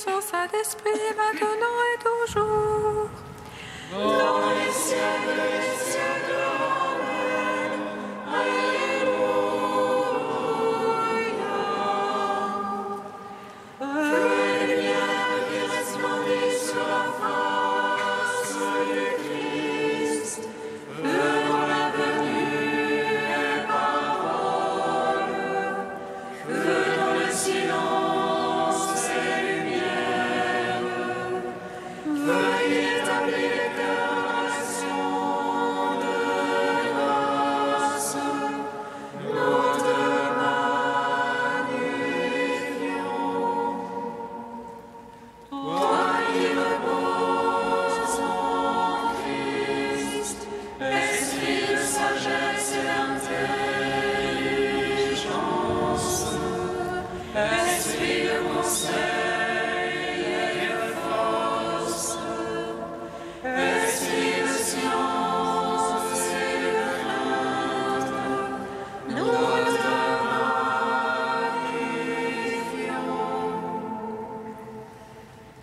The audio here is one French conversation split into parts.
son Saint-Esprit, maintenant et toujours. Dans les siècles des siècles. Amen. Alléluia. Feu et lumière qui resplendit sur la face du Christ. Feu dans la venue et parole. Feu dans le silence et lumière. Feu qui établit les cœurs de grâce. Nous te magnifions. Toi qui reposes en Christ, esprit de sagesse et d'intelligence, esprit de conseil et de force, esprit de science et de crainte, nous te magnifions.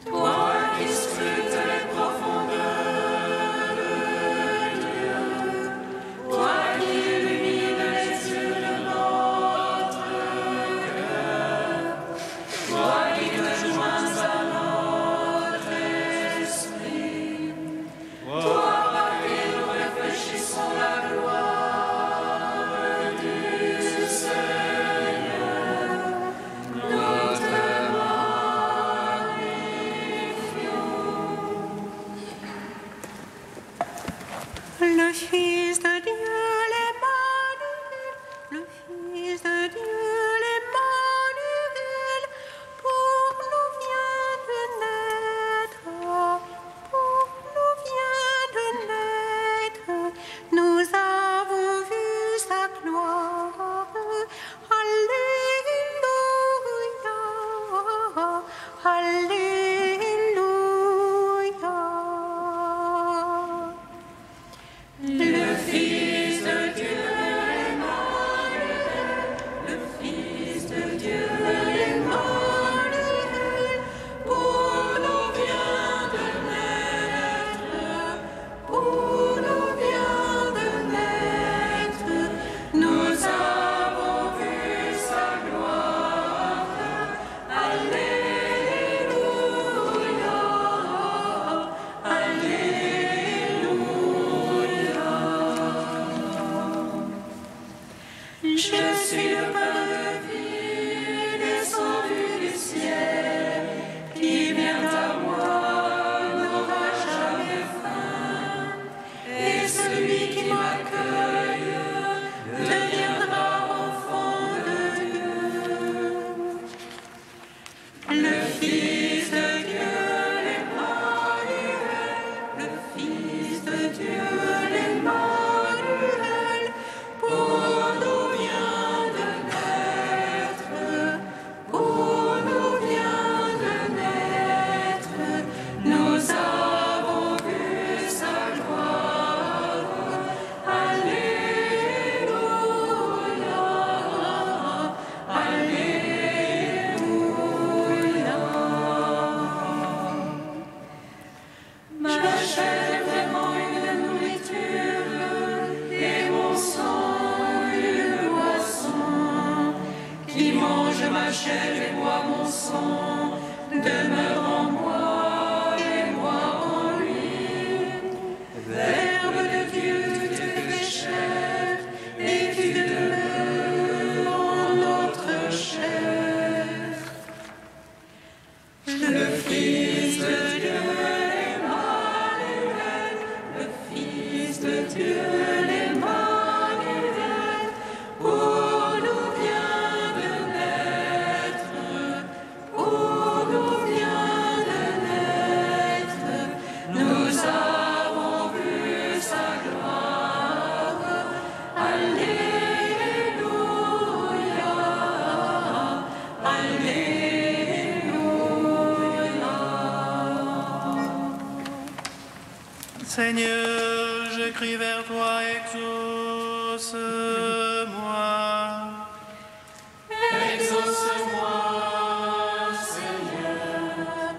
Toi qui scrutes les profondeurs de Dieu, toi qui illumines les yeux de notre cœur, toi qui te joins à notre esprit, toi par qui nous réfléchissons la gloire du Seigneur, nous te magnifions. Le Fils de Dieu, l'Emmanuel, le Fils de Dieu, l'Emmanuel, pour nous vient de naître, pour nous vient de naître, nous avons vu sa gloire. Alléluia, Alléluia. Le Fils de Dieu, l'Emmanuel, le Fils de Dieu, l'Emmanuel, pour nous vient de naître, pour nous vient de naître, nous avons vu sa gloire. Alléluia, Alléluia. Je suis le pain de vie descendu du ciel, qui vient à moi n'aura jamais faim, et celui qui m'accueille deviendra enfant de Dieu. Le Fils de Dieu, l'Emmanuel, le Fils de Dieu, l'Emmanuel, pour nous vient de naître, pour nous vient de naître, nous avons vu sa gloire. Alléluia, Alléluia. Ma chair est vraiment une nourriture et mon sang une boisson. Qui mange ma chair et boit mon sang demeure en moi et moi en lui. Verbe de Dieu, tu te fais chair et tu demeures en notre chair. Le Fils de Dieu, l'Emmanuel, le Fils de Dieu, l'Emmanuel, pour nous vient de naître, pour nous vient de naître, nous avons vu sa gloire. Alléluia, Alléluia. Seigneur, je crie vers toi, exauce-moi. Exauce-moi, Seigneur,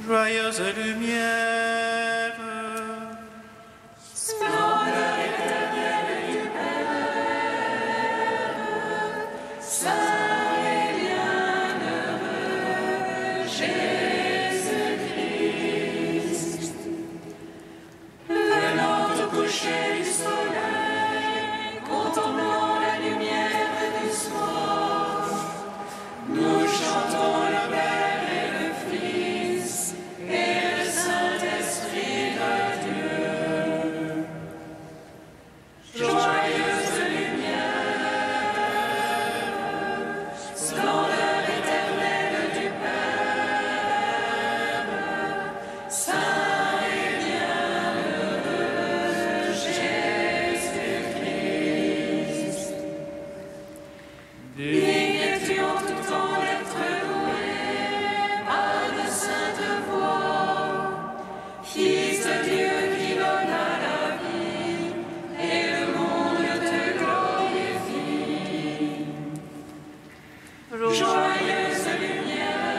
Joyeuse lumière, Splendeur éternelle du Père, Saint et bienheureux Jésus-Christ, venant au coucher du soleil, contemplant la lumière du soir, nous chantons le Père et le Fils et le Saint-Esprit de Dieu. Joyeuse lumière, splendeur éternelle du Père, Saint et bienheureux Jésus-Christ. Digne es-tu en tout temps d'être loué par de saintes voix, Fils de Dieu qui donne à la vie, et le monde te glorifie. Joyeuse lumière,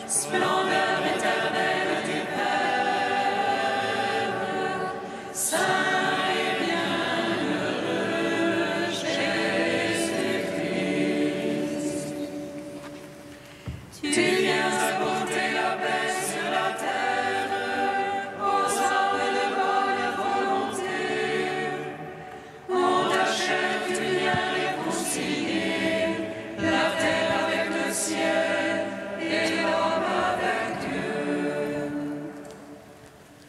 splendeur éternelle du Père, Saint et bienheureux Jésus-Christ. Tu viens apporter la paix sur la terre aux hommes de bonne volonté. En ta chair tu viens réconcilier la terre avec le ciel et l'homme avec Dieu.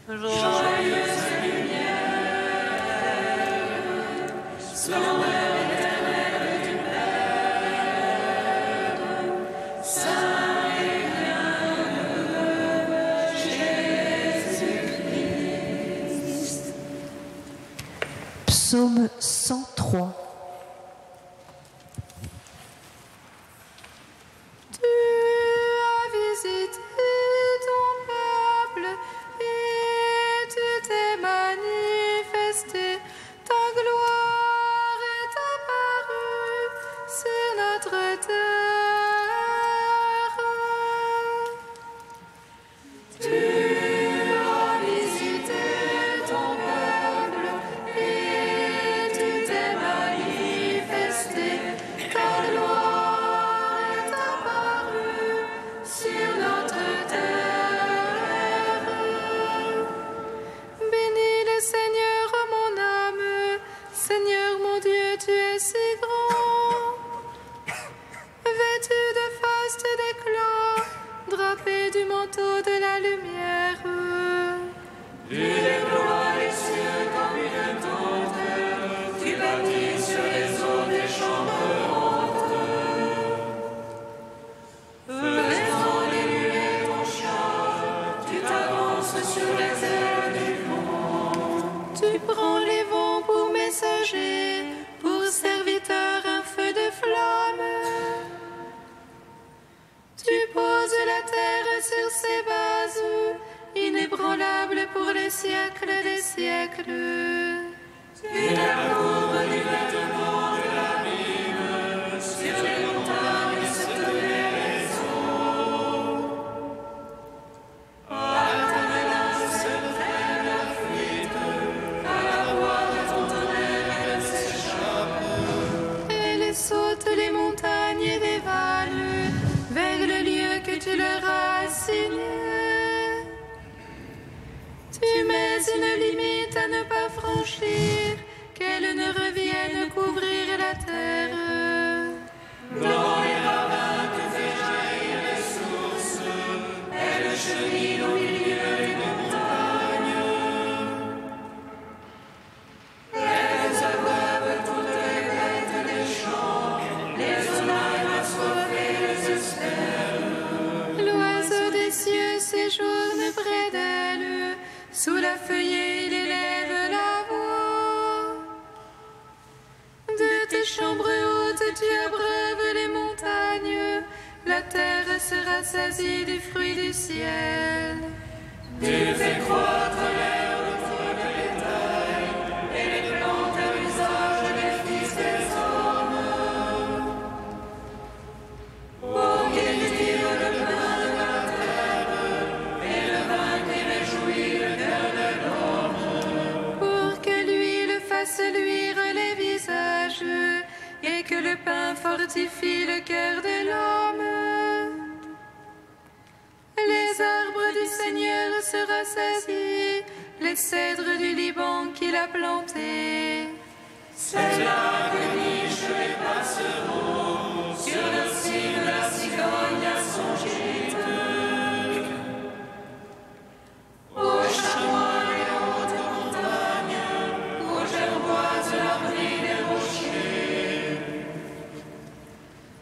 Joyeuse lumière, splendeur éternelle du Père, Saint et bienheureux Jésus-Christ. Psaume 103. Tu as visité ton peuple et tu t'es manifesté. Ta gloire est apparue sur notre terre. Tu as visité ton peuple et tu t'es manifesté. Ta gloire est apparue sur notre terre. Bénis le Seigneur, mon âme. Seigneur mon Dieu, tu es si grand. Vêtu de faste d'éclat, drapé du manteau de la lumière. Tu déploies les cieux comme une tente, tu bâtis sur les eaux des chambres hautes. Faisant les nuées ton char, tu t'avances sur les ailes du vent. Tu prends les vents pour messagers, pour serviteurs un feu de flamme. Tu poses la terre sur ses bases, inébranlable pour les siècles des siècles. Tu la courbes du vêtement de l'abîme, sur les montagnes se tenaient les eaux. À ta menace se traîne la fuite, à la voix de ton tonnerre elle s'échappe. Elle saute les montagnes et les vallées vers le lieu que tu leur as assigné. Tu mets une limite à ne pas franchir, qu'elle ne revienne couvrir la terre. Dans les ravins tu fais jaillir les sources, chemine au milieu des montagnes. Elles abreuvent toutes les bêtes des champs, les onagres assoiffés les espèrent. L'oiseau des cieux séjourne près d'elle, sous la feuillée il élève la voix. De tes chambres hautes tu abreuves les montagnes, la terre se rassasie du fruit du ciel. Tu fais croître l'herbe pour le bétail, et les plantes à l'usage des fils des hommes. Pour qu'ils tirent le pain de la terre, et le vin qui réjouit le cœur de l'homme. Pour que l'huile fasse luire les visages, et que le pain fortifie le cœur de l'homme. Les arbres du Seigneur se rassasient, les cèdres du Liban qu'il a plantés. C'est là que nichent les passereaux, sur leur cime la cigogne a son gîte. Aux chamois les hautes montagnes, aux gerboises l'abri des rochers.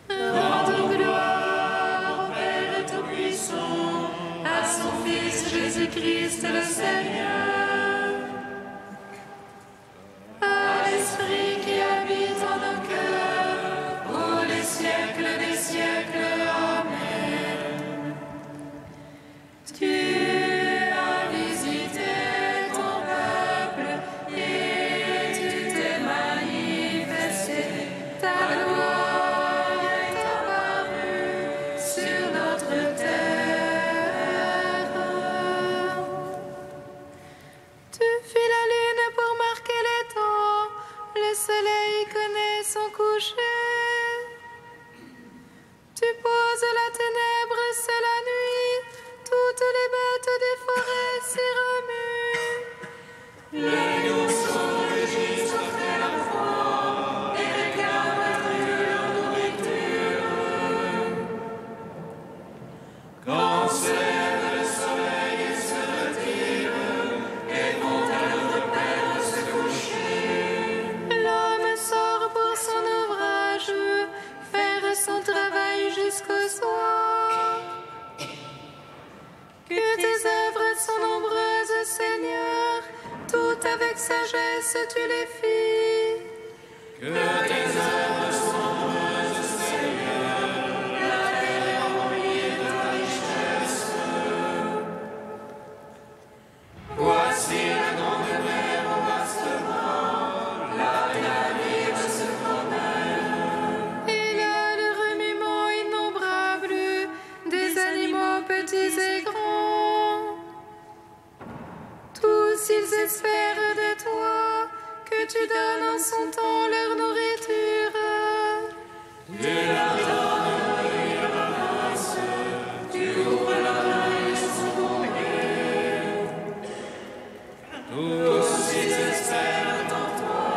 Rendons gloire au Père Tout-Puissant, à son Fils Jésus-Christ le Seigneur, à l'Esprit qui habite en nos cœurs, pour les siècles des siècles. Amen. Tu as visité ton peuple et tu t'es manifesté, ta gloire est apparue sur notre terre. Tu fis la lune pour marquer les temps, le soleil connaît son coucher. Tu poses la ténèbre, c'est la nuit, toutes les bêtes des forêts s'y remuent. Les nourrissons rugissent après la proie et réclament leur nourriture. Quand se lève le soleil et se retire, et vont à leur repère se coucher. L'homme sort pour son ouvrage, faire son travail jusqu'au soir. Que tes œuvres sont nombreuses, Seigneur, tout avec sagesse tu les fis. Que tes œuvres sont nombreuses, Seigneur, la terre est remplie de ta richesse. Voici la grande mer au vaste vent, là et la rive se promène. Et là le remuement innombrable des animaux petits et grands. Tous ils espèrent de toi que tu donnes en son temps leur nourriture. Tu leur donnes une ramasse, tu ouvres la main et sont comblés. Tous ils espèrent en toi,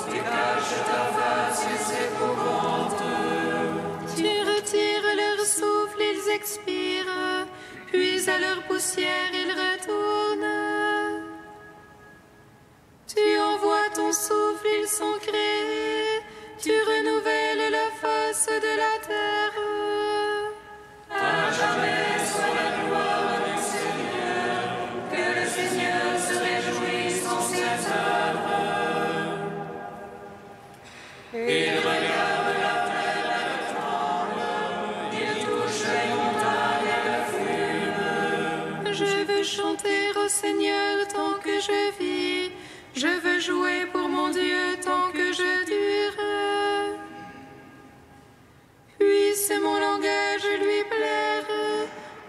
tu caches ta face et s'épouvantent. Tu retires leur souffle, ils expirent, puis à leur poussière ils retournent. Tu envoies ton souffle, ils sont créés, tu renouvelles la face de la terre. À jamais soit la gloire du Seigneur, que le Seigneur se réjouisse en ses œuvres. Il regarde la terre, elle tremble, il touche les montagnes, elles fument. Je veux chanter au Seigneur tant que je vis, je veux jouer pour mon Dieu tant que je dure. Puisse mon langage lui plaire,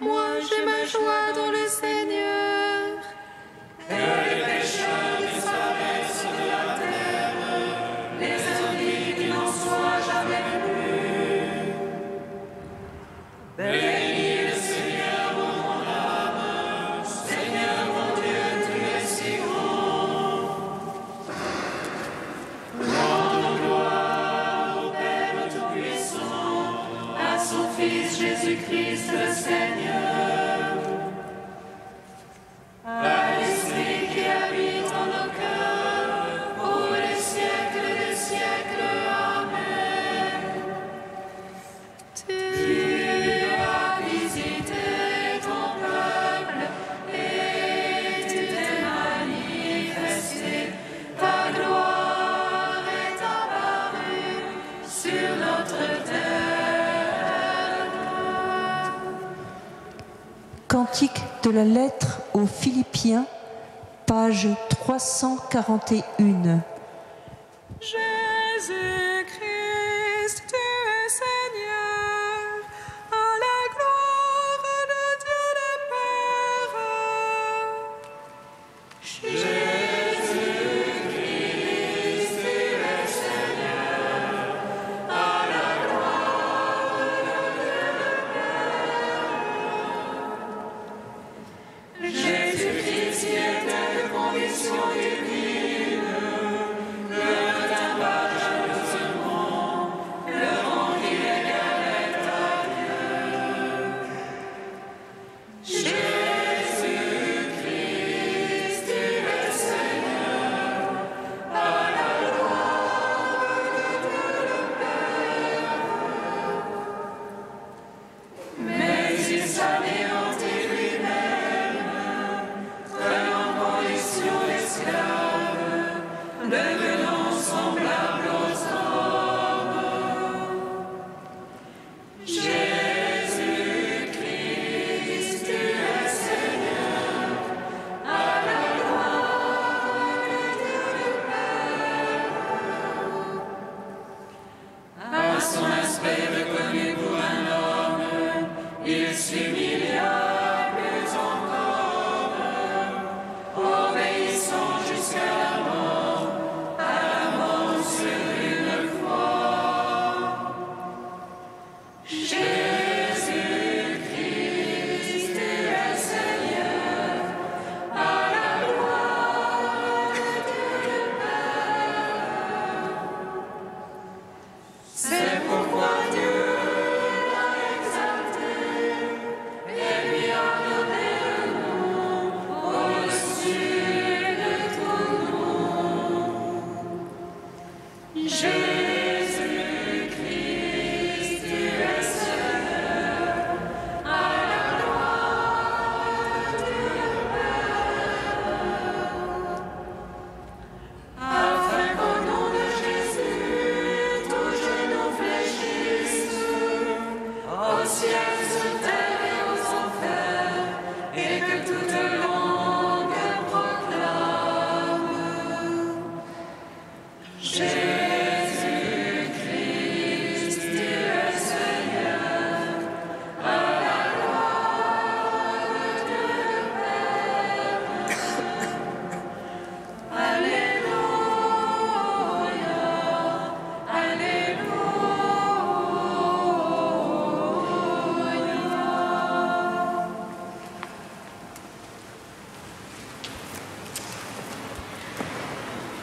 moi j'ai ma joie dans le Seigneur. Que les pécheurs disparaissent de la terre, les impies qui n'en soient jamais plus. Bénis le Seigneur, mon âme, Seigneur mon Dieu, tu es si grand. Rendons gloire au Père Tout-Puissant, à son Fils Jésus-Christ le Seigneur. Cantique de la lettre aux Philippiens, page 341. Jésus-Christ, tu es Seigneur, à la gloire de Dieu le Père. Jésus-Christ, tu es Seigneur, à la gloire de Dieu le Père. Jésus-Christ, qui était de conviction divine,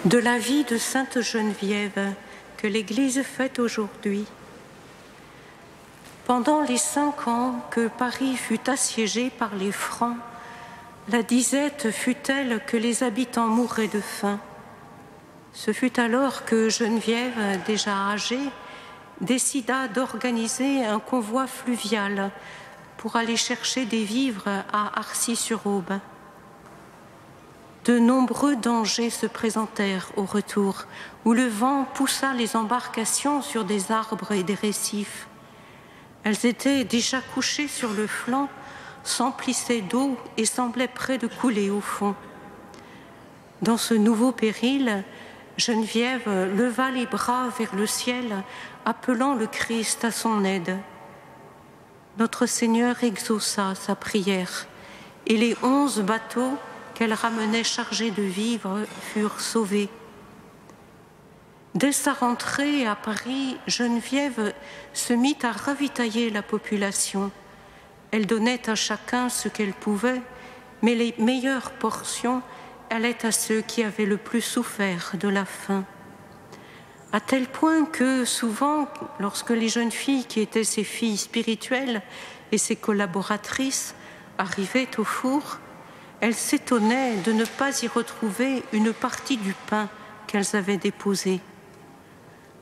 De la vie de Sainte Geneviève que l'Église fête aujourd'hui. Pendant les 5 ans que Paris fut assiégé par les Francs, la disette fut telle que les habitants mouraient de faim. Ce fut alors que Geneviève, déjà âgée, décida d'organiser un convoi fluvial pour aller chercher des vivres à Arcis-sur-Aube. De nombreux dangers se présentèrent au retour, où le vent poussa les embarcations sur des arbres et des récifs. Elles étaient déjà couchées sur le flanc, s'emplissaient d'eau et semblaient près de couler au fond. Dans ce nouveau péril, Geneviève leva les bras vers le ciel, appelant le Christ à son aide. Notre Seigneur exauça sa prière, et les 11 bateaux qu'elle ramenait chargés de vivres furent sauvés. Dès sa rentrée à Paris, Geneviève se mit à ravitailler la population. Elle donnait à chacun ce qu'elle pouvait, mais les meilleures portions allaient à ceux qui avaient le plus souffert de la faim. À tel point que souvent, lorsque les jeunes filles qui étaient ses filles spirituelles et ses collaboratrices arrivaient au four, elles s'étonnaient de ne pas y retrouver une partie du pain qu'elles avaient déposé.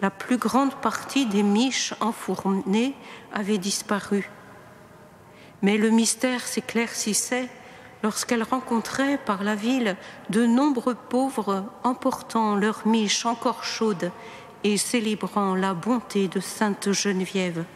La plus grande partie des miches enfournées avait disparu. Mais le mystère s'éclaircissait lorsqu'elles rencontraient par la ville de nombreux pauvres emportant leurs miches encore chaudes et célébrant la bonté de Sainte Geneviève.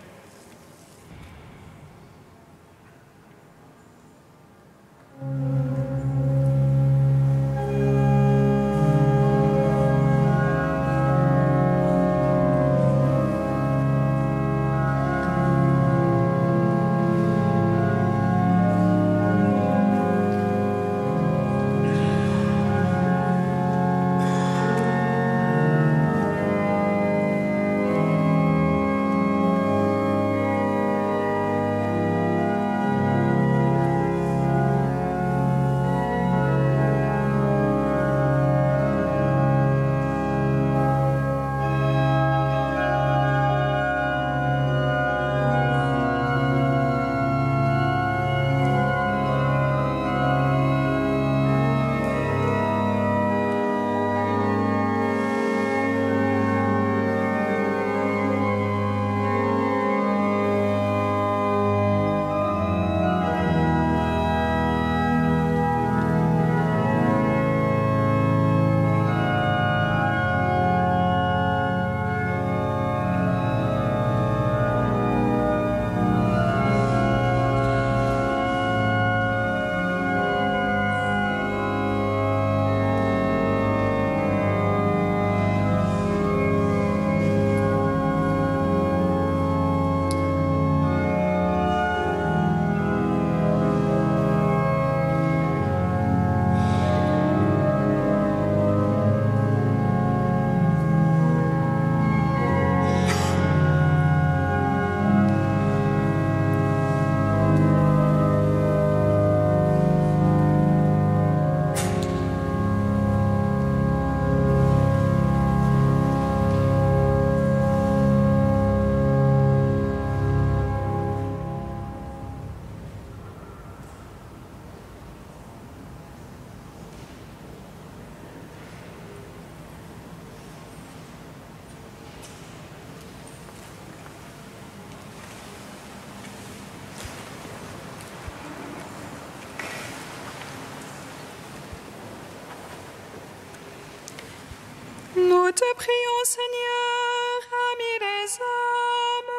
te prions, Seigneur, ami des hommes.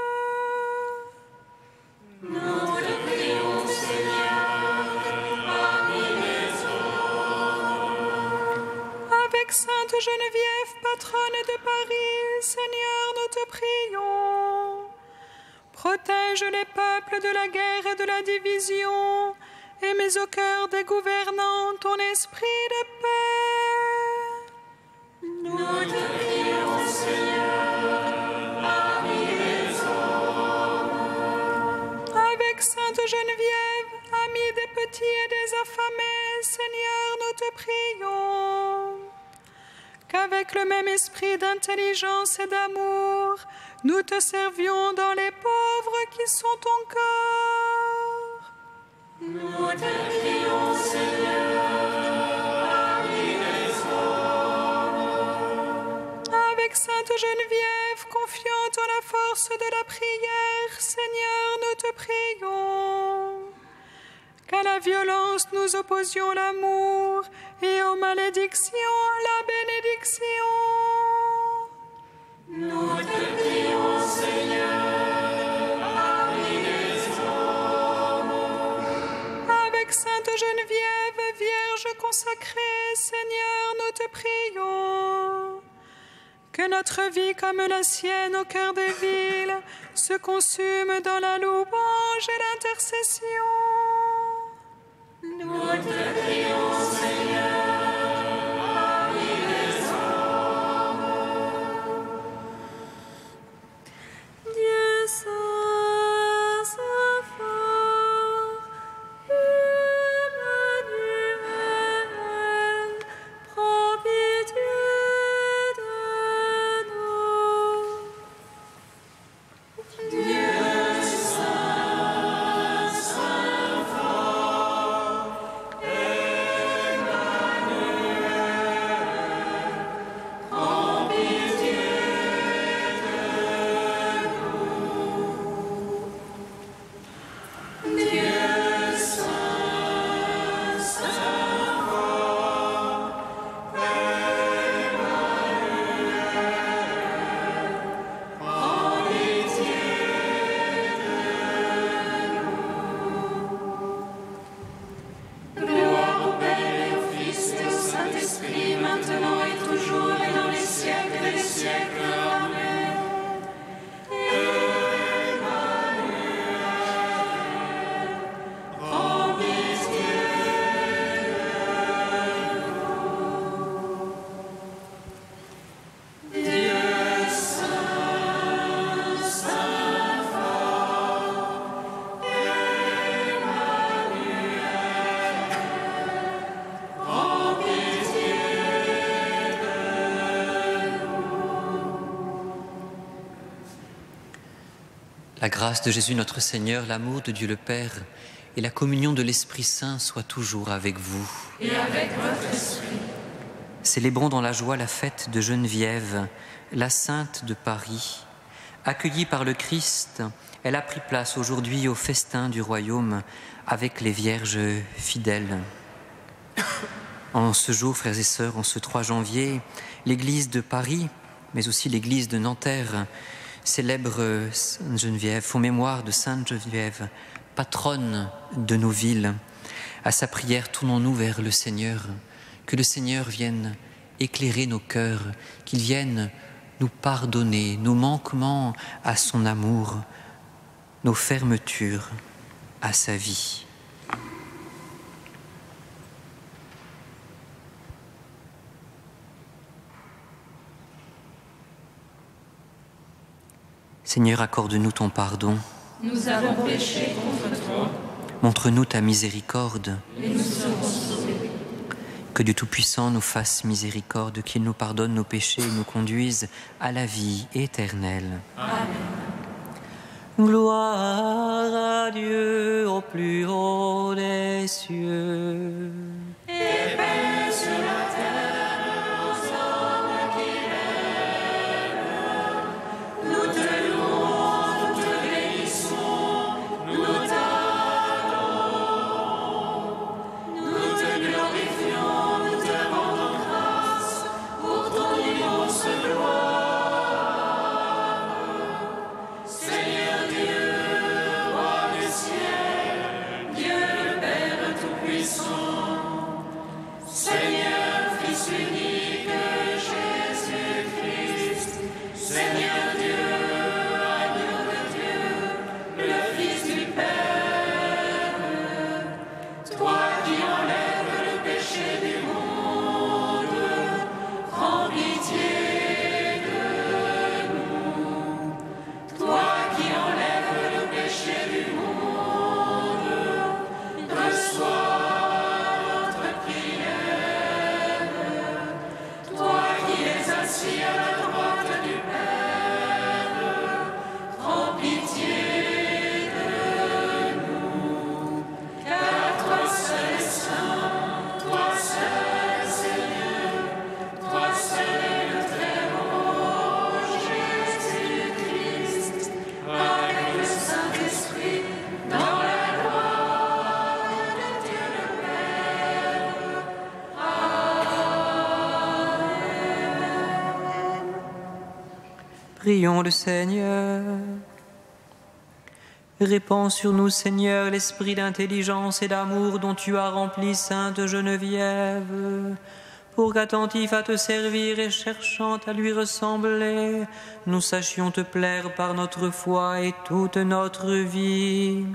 Nous te prions, Seigneur, ami des hommes. Avec Sainte Geneviève, patronne de Paris, Seigneur, nous te prions. Protège les peuples de la guerre et de la division, et mets au cœur des gouvernants ton esprit de paix. Nous te prions, Seigneur, ami des hommes. Avec Sainte Geneviève, amie des petits et des affamés, Seigneur, nous te prions. Qu'avec le même esprit d'intelligence et d'amour, nous te servions dans les pauvres qui sont ton corps. Nous te prions, Seigneur, ami des hommes. Avec Sainte Geneviève, confiante en la force de la prière, Seigneur, nous te prions. Qu'à la violence nous opposions l'amour et aux malédictions la bénédiction. Nous te prions, Seigneur, ami des hommes. Avec Sainte Geneviève, Vierge consacrée, Seigneur, nous te prions. Que notre vie comme la sienne au cœur des villes se consume dans la louange et l'intercession. Nous te prions, Seigneur, ami des hommes. Dieu saint, saint fort, Emmanuel, prends pitié de nous. Dieu saint, saint fort, Emmanuel, prends pitié de nous. Dieu saint, saint fort, Emmanuel, prends pitié de nous. Gloire au Père et au Fils et au Saint-Esprit, maintenant et toujours et dans les siècles des siècles. Amen. Emmanuel, prends pitié de nous. Dieu saint, saint fort, Emmanuel, prends pitié de nous. La grâce de Jésus notre Seigneur, l'amour de Dieu le Père et la communion de l'Esprit Saint soient toujours avec vous. Et avec votre esprit. Célébrons dans la joie la fête de Geneviève, la Sainte de Paris. Accueillie par le Christ, elle a pris place aujourd'hui au festin du royaume avec les vierges fidèles. En ce jour, frères et sœurs, en ce 3 janvier, l'Église de Paris, mais aussi l'Église de Nanterre, célèbre Sainte Geneviève, font mémoire de Sainte Geneviève, patronne de nos villes. À sa prière, tournons-nous vers le Seigneur. Que le Seigneur vienne éclairer nos cœurs, qu'il vienne nous pardonner nos manquements à son amour, nos fermetures à sa vie. Seigneur, accorde-nous ton pardon. Nous avons péché contre toi Montre-nous ta miséricorde. et nous serons sauvés. Que Dieu Tout-Puissant nous fasse miséricorde, qu'il nous pardonne nos péchés et nous conduise à la vie éternelle. Amen. Gloire à Dieu au plus haut des cieux. Et paix sur la terre aux hommes qui l'aiment. Nous te louons, nous te bénissons, nous t'adorons. Nous te glorifions, nous te rendons grâce pour ton immense gloire. Prions le Seigneur. Répands sur nous, Seigneur, l'esprit d'intelligence et d'amour dont tu as rempli Sainte Geneviève, pour qu'attentifs à te servir et cherchant à lui ressembler, nous sachions te plaire par notre foi et toute notre vie.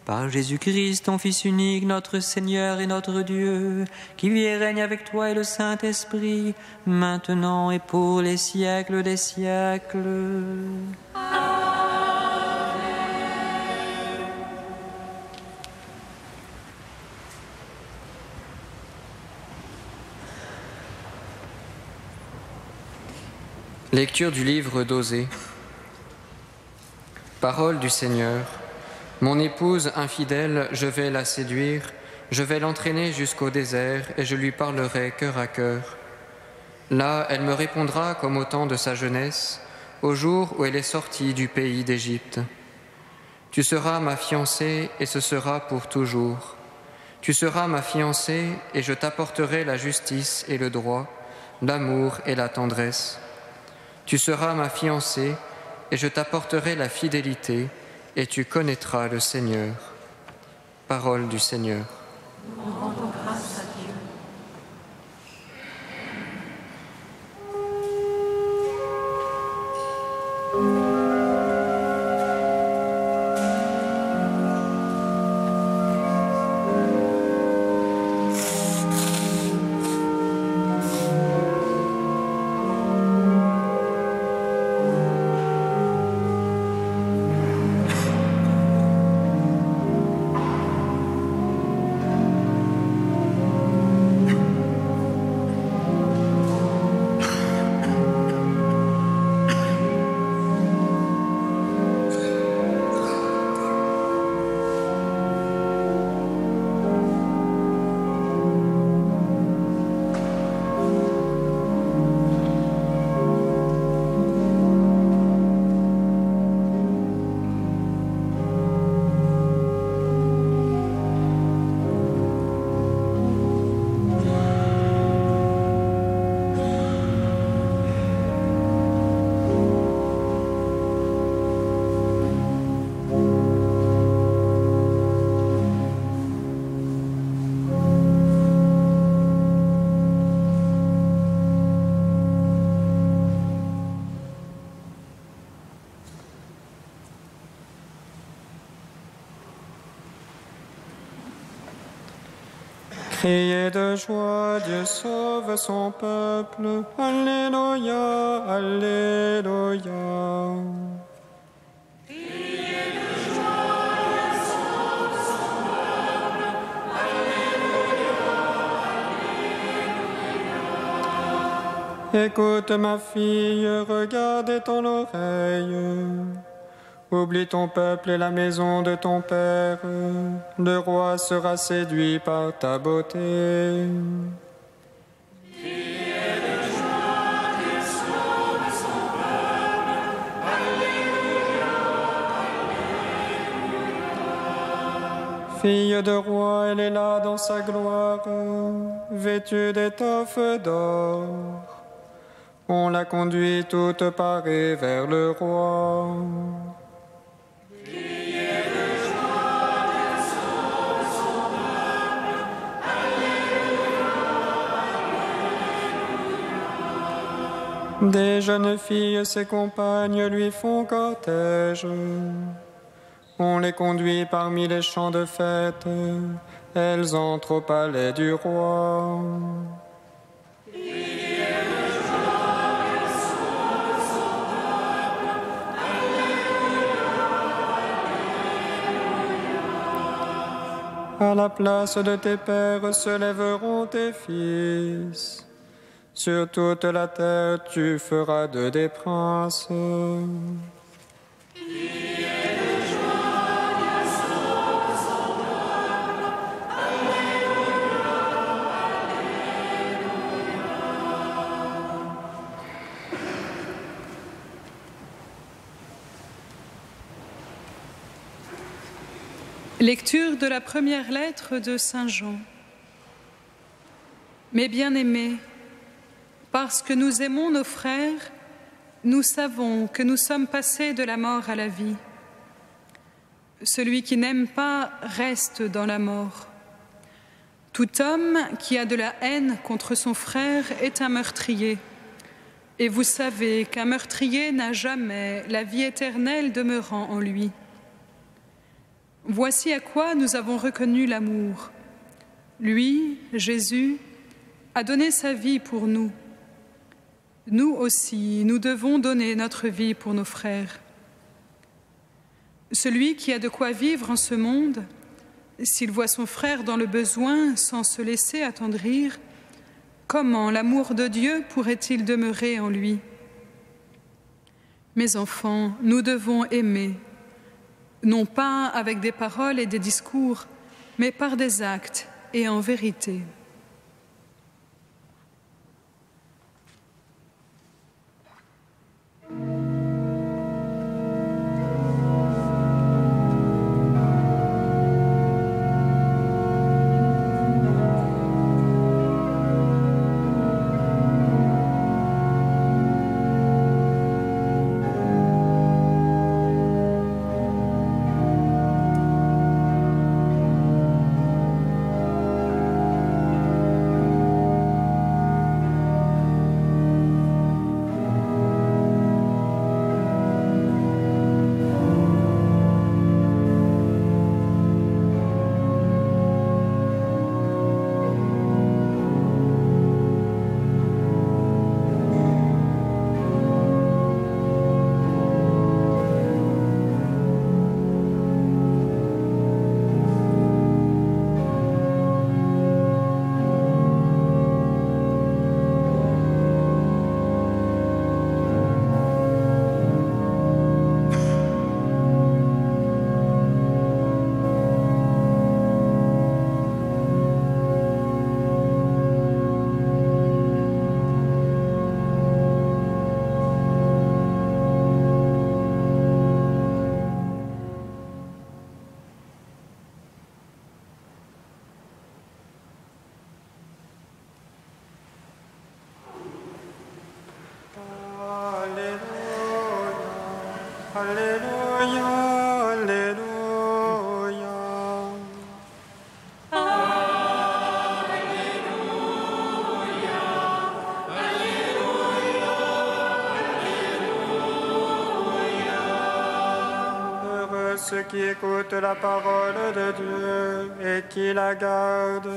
Par Jésus-Christ, ton Fils unique, notre Seigneur et notre Dieu, qui vit et règne avec toi et le Saint-Esprit, maintenant et pour les siècles des siècles. Lecture du livre d'Osée. Parole du Seigneur. Mon épouse infidèle, je vais la séduire, je vais l'entraîner jusqu'au désert et je lui parlerai cœur à cœur. Là, elle me répondra comme au temps de sa jeunesse, au jour où elle est sortie du pays d'Égypte. Tu seras ma fiancée et ce sera pour toujours. Tu seras ma fiancée et je t'apporterai la justice et le droit, l'amour et la tendresse. Tu seras ma fiancée, et je t'apporterai la fidélité, et tu connaîtras le Seigneur. Parole du Seigneur. Nous rendons grâce à Dieu. Criez de joie, Dieu sauve son peuple. Alléluia, Alléluia. Criez de joie, Dieu sauve son peuple. Alléluia, Alléluia. Écoute ma fille, regarde et ton oreille. Oublie ton peuple et la maison de ton père. Le roi sera séduit par ta beauté. Criez de joie, Dieu sauve son peuple. Alléluia, Alléluia. Fille de roi, elle est là dans sa gloire, vêtue d'étoffes d'or. On la conduit toute parée vers le roi. Des jeunes filles, ses compagnes, lui font cortège. On les conduit parmi les champs de fête. Elles entrent au palais du roi. À la place de tes pères se lèveront tes fils. Sur toute la terre, tu feras d'eux des princes. Lecture de la première lettre de Saint Jean. Mes bien-aimés, parce que nous aimons nos frères, nous savons que nous sommes passés de la mort à la vie. Celui qui n'aime pas reste dans la mort. Tout homme qui a de la haine contre son frère est un meurtrier. Et vous savez qu'un meurtrier n'a jamais la vie éternelle demeurant en lui. Voici à quoi nous avons reconnu l'amour. Lui, Jésus, a donné sa vie pour nous. Nous aussi, nous devons donner notre vie pour nos frères. Celui qui a de quoi vivre en ce monde, s'il voit son frère dans le besoin sans se laisser attendrir, comment l'amour de Dieu pourrait-il demeurer en lui? Mes enfants, nous devons aimer, non pas avec des paroles et des discours, mais par des actes et en vérité. Ceux qui écoutent la parole de Dieu et qui la gardent.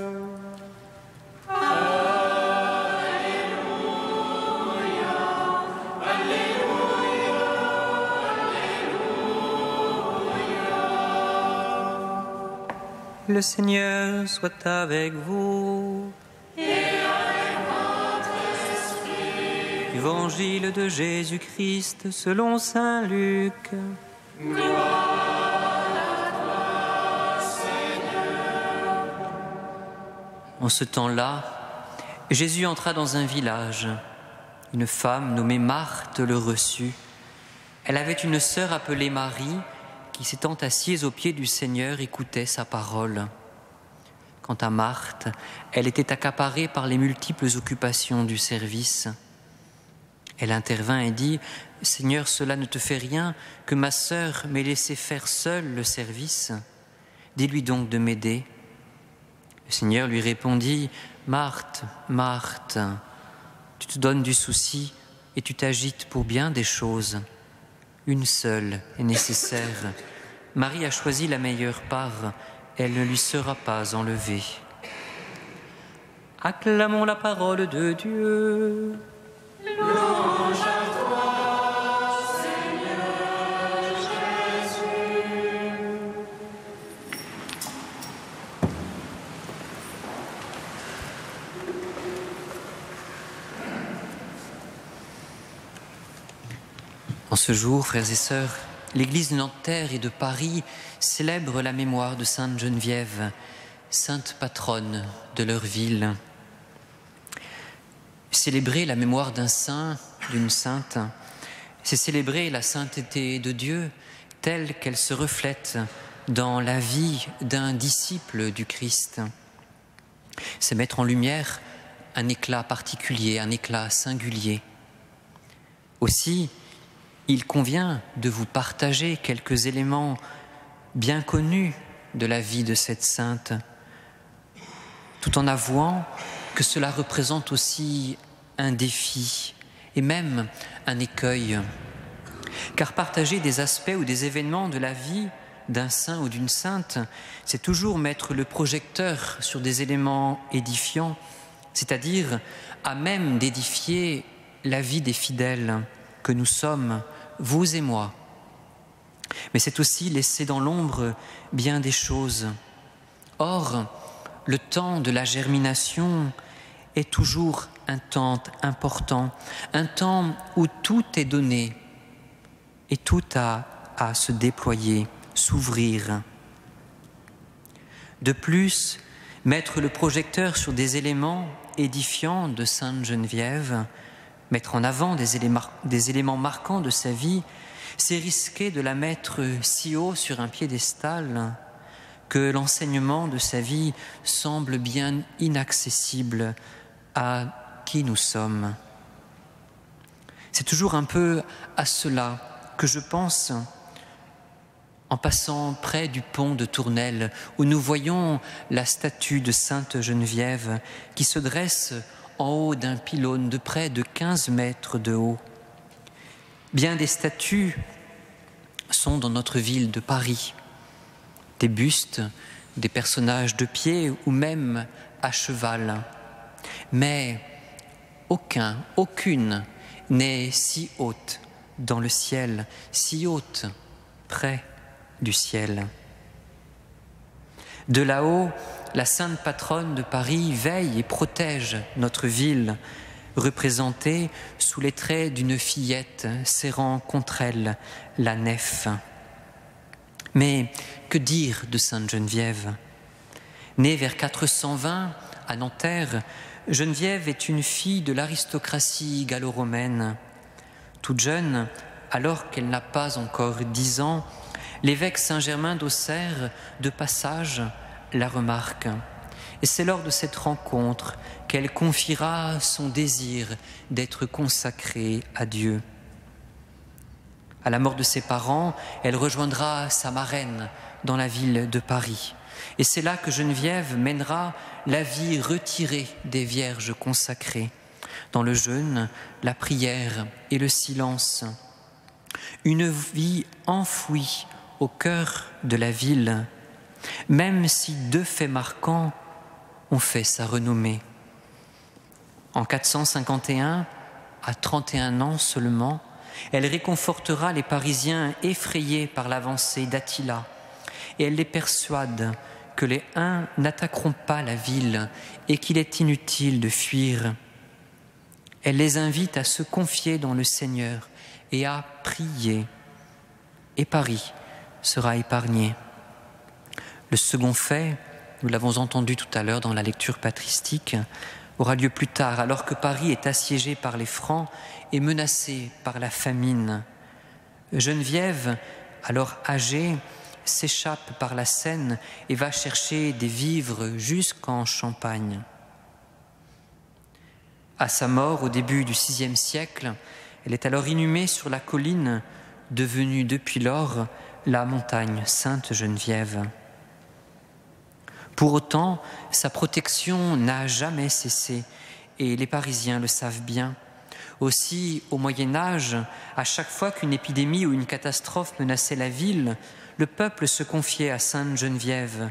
Le Seigneur soit avec vous. Et avec votre esprit. Évangile de Jésus-Christ selon saint Luc. Gloire à toi, Seigneur. En ce temps-là, Jésus entra dans un village. Une femme nommée Marthe le reçut. Elle avait une sœur appelée Marie, qui s'étant assise aux pieds du Seigneur écoutait sa parole. Quant à Marthe, elle était accaparée par les multiples occupations du service. Elle intervint et dit « Seigneur, cela ne te fait rien que ma sœur m'ait laissé faire seule le service. Dis-lui donc de m'aider. » Le Seigneur lui répondit « Marthe, Marthe, tu te donnes du souci et tu t'agites pour bien des choses. Une seule est nécessaire. Marie a choisi la meilleure part, elle ne lui sera pas enlevée. » Acclamons la parole de Dieu. Louange à toi, Seigneur Jésus. En ce jour, frères et sœurs, l'Église de Nanterre et de Paris célèbre la mémoire de Sainte Geneviève, sainte patronne de leur ville. Célébrer la mémoire d'un saint, d'une sainte, c'est célébrer la sainteté de Dieu telle qu'elle se reflète dans la vie d'un disciple du Christ. C'est mettre en lumière un éclat particulier, un éclat singulier. Aussi, il convient de vous partager quelques éléments bien connus de la vie de cette sainte, tout en avouant que cela représente aussi un défi et même un écueil. Car partager des aspects ou des événements de la vie d'un saint ou d'une sainte, c'est toujours mettre le projecteur sur des éléments édifiants, c'est-à-dire à même d'édifier la vie des fidèles que nous sommes, vous et moi. Mais c'est aussi laisser dans l'ombre bien des choses. Or, le temps de la germination est toujours un temps important, un temps où tout est donné et tout a à se déployer, s'ouvrir. De plus, mettre le projecteur sur des éléments édifiants de Sainte Geneviève, mettre en avant des éléments marquants de sa vie, c'est risquer de la mettre si haut sur un piédestal que l'enseignement de sa vie semble bien inaccessible à qui nous sommes. C'est toujours un peu à cela que je pense en passant près du pont de Tournelle, où nous voyons la statue de Sainte Geneviève qui se dresse en haut d'un pylône de près de 15 mètres de haut. Bien des statues sont dans notre ville de Paris, des bustes, des personnages de pied ou même à cheval. Mais aucune n'est si haute dans le ciel, si haute près du ciel. De là-haut, la sainte patronne de Paris veille et protège notre ville, représentée sous les traits d'une fillette serrant contre elle la nef. Mais que dire de Sainte Geneviève? Née vers 420 à Nanterre, Geneviève est une fille de l'aristocratie gallo-romaine. Toute jeune, alors qu'elle n'a pas encore 10 ans, l'évêque Saint-Germain d'Auxerre, de passage, la remarque. Et c'est lors de cette rencontre qu'elle confiera son désir d'être consacrée à Dieu. À la mort de ses parents, elle rejoindra sa marraine dans la ville de Paris. Et c'est là que Geneviève mènera la vie retirée des vierges consacrées, dans le jeûne, la prière et le silence. Une vie enfouie au cœur de la ville, même si 2 faits marquants ont fait sa renommée. En 451, à 31 ans seulement, elle réconfortera les Parisiens effrayés par l'avancée d'Attila et elle les persuade que les Huns n'attaqueront pas la ville et qu'il est inutile de fuir. Elle les invite à se confier dans le Seigneur et à prier. Et Paris sera épargné. Le second fait, nous l'avons entendu tout à l'heure dans la lecture patristique, aura lieu plus tard, alors que Paris est assiégé par les Francs et menacé par la famine. Geneviève, alors âgée, s'échappe par la Seine et va chercher des vivres jusqu'en Champagne. À sa mort, au début du VIe siècle, elle est alors inhumée sur la colline, devenue depuis lors la montagne Sainte-Geneviève. Pour autant, sa protection n'a jamais cessé, et les Parisiens le savent bien. Aussi, au Moyen-Âge, à chaque fois qu'une épidémie ou une catastrophe menaçait la ville, le peuple se confiait à Sainte Geneviève,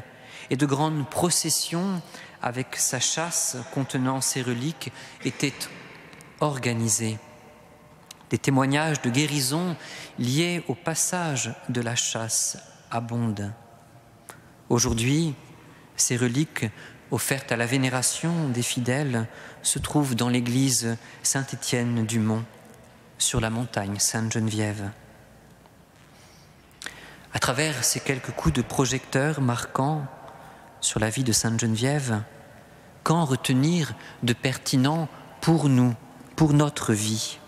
et de grandes processions avec sa châsse contenant ses reliques étaient organisées. Des témoignages de guérison liés au passage de la châsse abondent. Aujourd'hui, ces reliques offertes à la vénération des fidèles se trouvent dans l'église Saint-Étienne-du-Mont, sur la montagne Sainte-Geneviève. À travers ces quelques coups de projecteur marquants sur la vie de Sainte-Geneviève, qu'en retenir de pertinent pour nous, pour notre vie?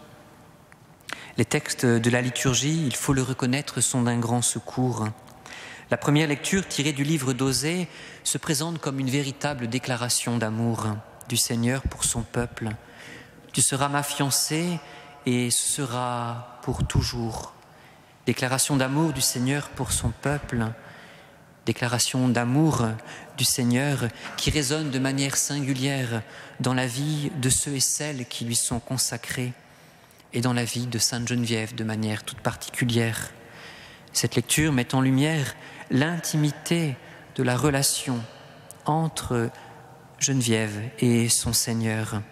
Les textes de la liturgie, il faut le reconnaître, sont d'un grand secours. La première lecture tirée du livre d'Osée se présente comme une véritable déclaration d'amour du Seigneur pour son peuple. Tu seras ma fiancée et ce sera pour toujours. Déclaration d'amour du Seigneur pour son peuple, déclaration d'amour du Seigneur qui résonne de manière singulière dans la vie de ceux et celles qui lui sont consacrés et dans la vie de Sainte Geneviève de manière toute particulière. Cette lecture met en lumière l'intimité de la relation entre Geneviève et son Seigneur.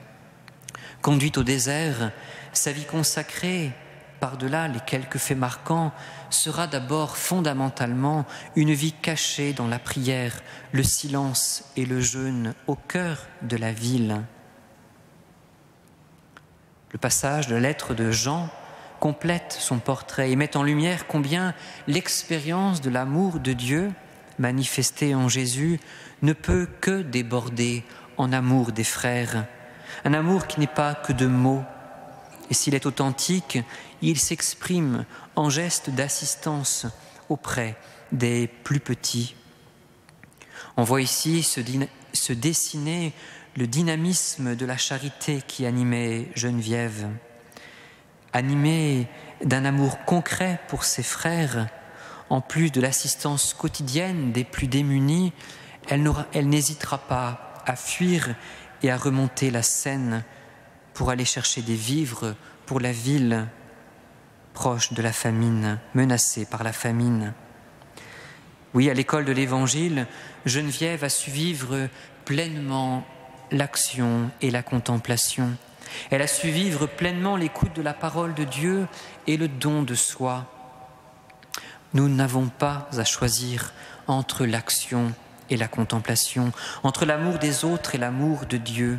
Conduite au désert, sa vie consacrée, par-delà les quelques faits marquants, sera d'abord fondamentalement une vie cachée dans la prière, le silence et le jeûne au cœur de la ville. Le passage de la lettre de Jean complète son portrait et met en lumière combien l'expérience de l'amour de Dieu manifesté en Jésus ne peut que déborder en amour des frères, un amour qui n'est pas que de mots. Et s'il est authentique, il s'exprime en gestes d'assistance auprès des plus petits. On voit ici se dessiner le dynamisme de la charité qui animait Geneviève. Animée d'un amour concret pour ses frères, en plus de l'assistance quotidienne des plus démunis, elle n'hésitera pas à fuir et à remonter la Seine pour aller chercher des vivres pour la ville proche de la famine, menacée par la famine. Oui, à l'école de l'Évangile, Geneviève a su vivre pleinement l'action et la contemplation. Elle a su vivre pleinement l'écoute de la parole de Dieu et le don de soi. Nous n'avons pas à choisir entre l'action et la contemplation, entre l'amour des autres et l'amour de Dieu.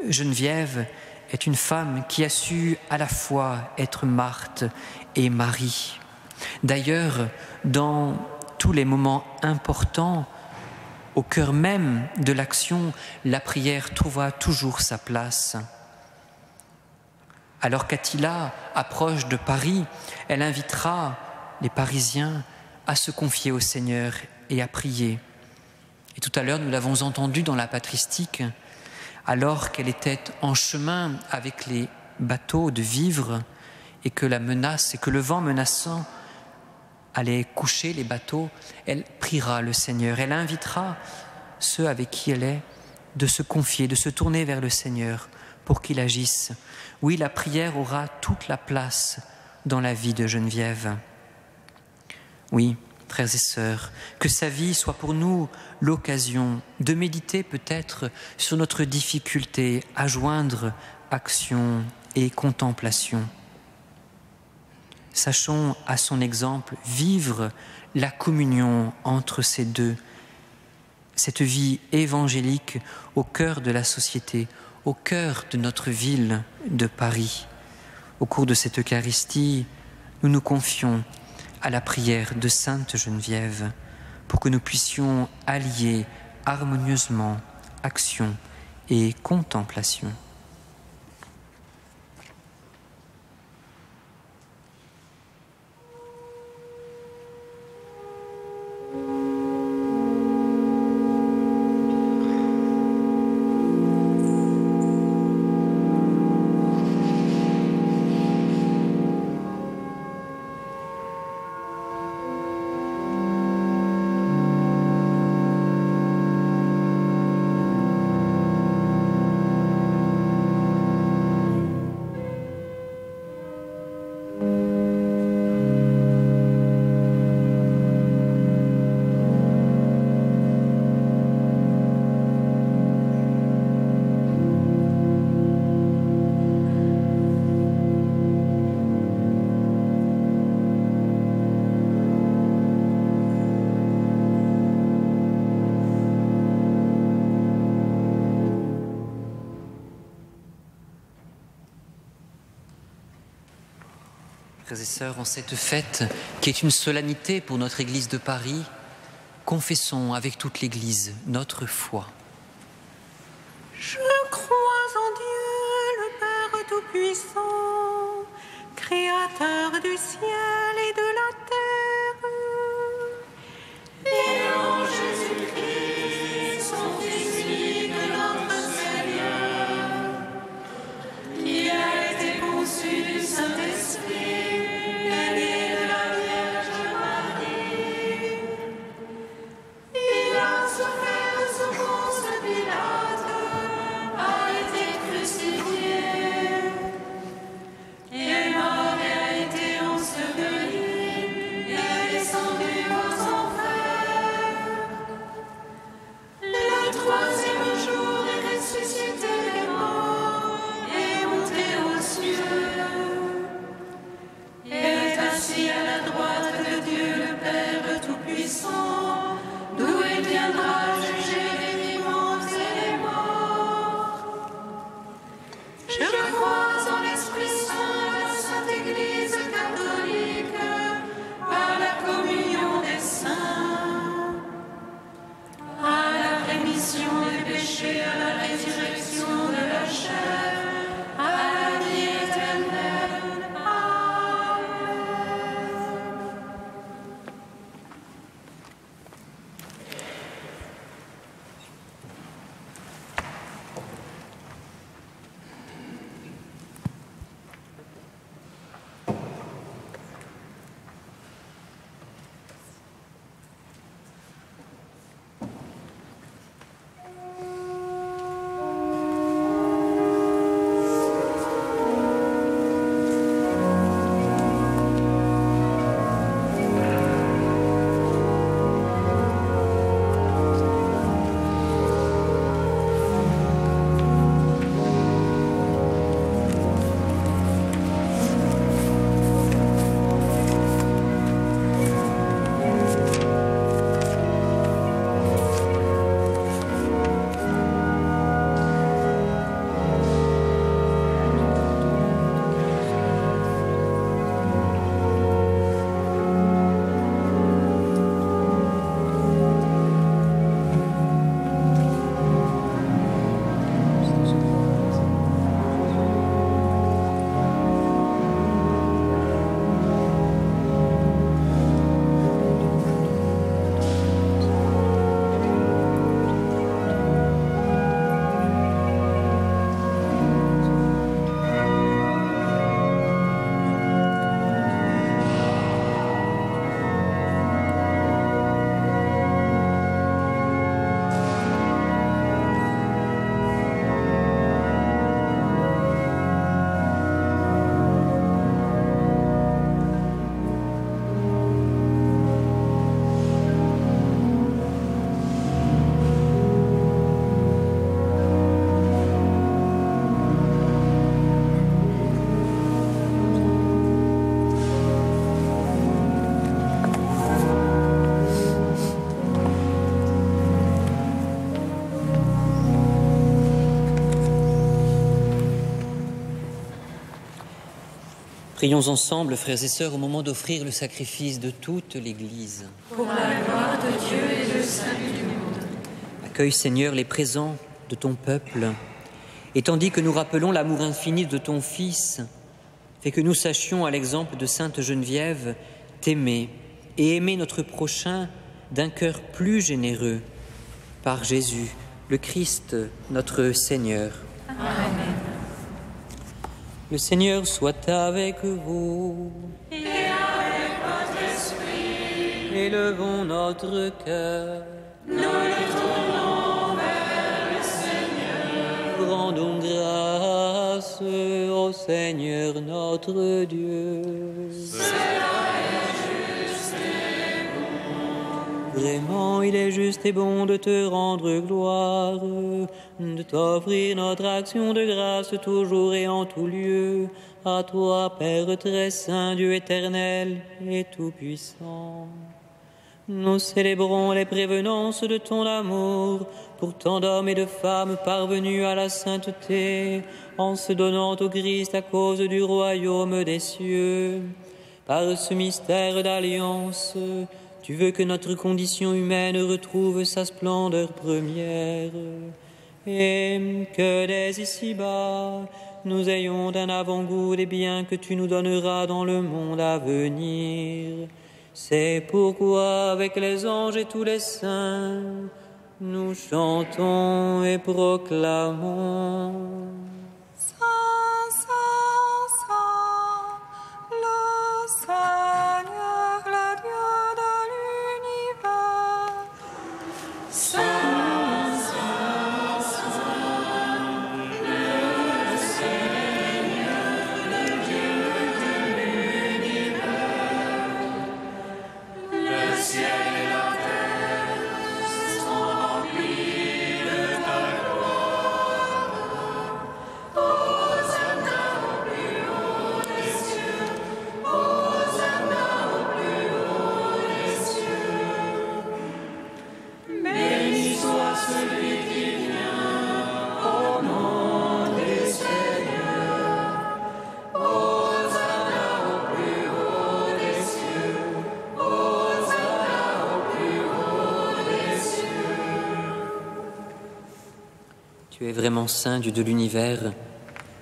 Geneviève est une femme qui a su à la fois être Marthe et Marie. D'ailleurs, dans tous les moments importants, au cœur même de l'action, la prière trouvera toujours sa place. Alors qu'Attila approche de Paris, elle invitera les Parisiens à se confier au Seigneur et à prier. Et tout à l'heure, nous l'avons entendu dans la patristique, alors qu'elle était en chemin avec les bateaux de vivres et que la menace et que le vent menaçant allait coucher les bateaux, elle priera le Seigneur. Elle invitera ceux avec qui elle est de se confier, de se tourner vers le Seigneur pour qu'il agisse. Oui, la prière aura toute la place dans la vie de Geneviève. Oui, frères et sœurs, que sa vie soit pour nous l'occasion de méditer peut-être sur notre difficulté à joindre action et contemplation. Sachons à son exemple vivre la communion entre ces deux, cette vie évangélique au cœur de la société, au cœur de notre ville de Paris. Au cours de cette Eucharistie, nous nous confions à la prière de Sainte Geneviève pour que nous puissions allier harmonieusement action et contemplation. Frères et sœurs, en cette fête qui est une solennité pour notre Église de Paris, confessons avec toute l'Église notre foi. Je crois en Dieu, le Père Tout-Puissant, Créateur du ciel et de la terre, et en Jésus-Christ, son Fils unique, notre Seigneur, qui a été conçu Prions ensemble, frères et sœurs, au moment d'offrir le sacrifice de toute l'Église. Pour la gloire de Dieu et le salut du monde. Accueille, Seigneur, les présents de ton peuple, et tandis que nous rappelons l'amour infini de ton Fils, fais que nous sachions, à l'exemple de Sainte Geneviève, t'aimer et aimer notre prochain d'un cœur plus généreux, par Jésus, le Christ, notre Seigneur. Amen. Le Seigneur soit avec vous. Et avec votre esprit. Élevons notre cœur. Nous le tournons vers le Seigneur. Rendons grâce au Seigneur notre Dieu. Cela est juste et bon. Vraiment, il est juste et bon de te rendre gloire, de t'offrir notre action de grâce toujours et en tout lieu, à toi, Père très saint, Dieu éternel et tout-puissant. Nous célébrons les prévenances de ton amour pour tant d'hommes et de femmes parvenus à la sainteté, en se donnant au Christ à cause du royaume des cieux. Par ce mystère d'alliance, tu veux que notre condition humaine retrouve sa splendeur première, et que dès ici-bas, nous ayons un avant-goût des biens que tu nous donneras dans le monde à venir. C'est pourquoi, avec les anges et tous les saints, nous chantons et proclamons. Saint, Saint, Saint, le Seigneur, le Dieu de l'univers. Saint, Saint, Saint, le Seigneur, le Dieu de l'univers. Le ciel et la terre sont remplis de ta gloire. Hosanna au plus haut des cieux. Hosanna au plus haut des cieux. Béni soit celui qui vient au nom du Seigneur. Hosanna au plus haut des cieux. Hosanna au plus haut des cieux. Tu es vraiment saint, Dieu de l'univers,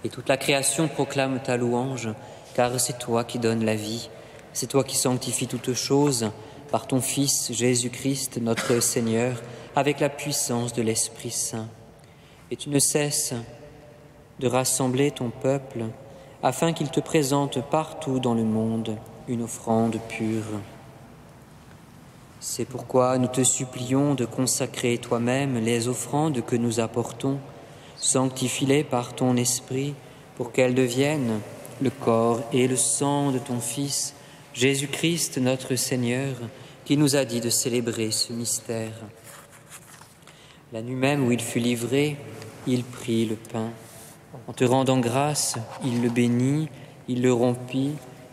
et toute la création proclame ta louange, car c'est toi qui donnes la vie, c'est toi qui sanctifies toutes choses par ton Fils Jésus-Christ, notre Seigneur, avec la puissance de l'Esprit Saint. Et tu ne cesses de rassembler ton peuple afin qu'il te présente partout dans le monde une offrande pure. C'est pourquoi nous te supplions de consacrer toi-même les offrandes que nous apportons. Sanctifie-les par ton Esprit pour qu'elles deviennent le corps et le sang de ton Fils, Jésus-Christ notre Seigneur, qui nous a dit de célébrer ce mystère. La nuit même où il fut livré, il prit le pain. En te rendant grâce, il le bénit, il le rompit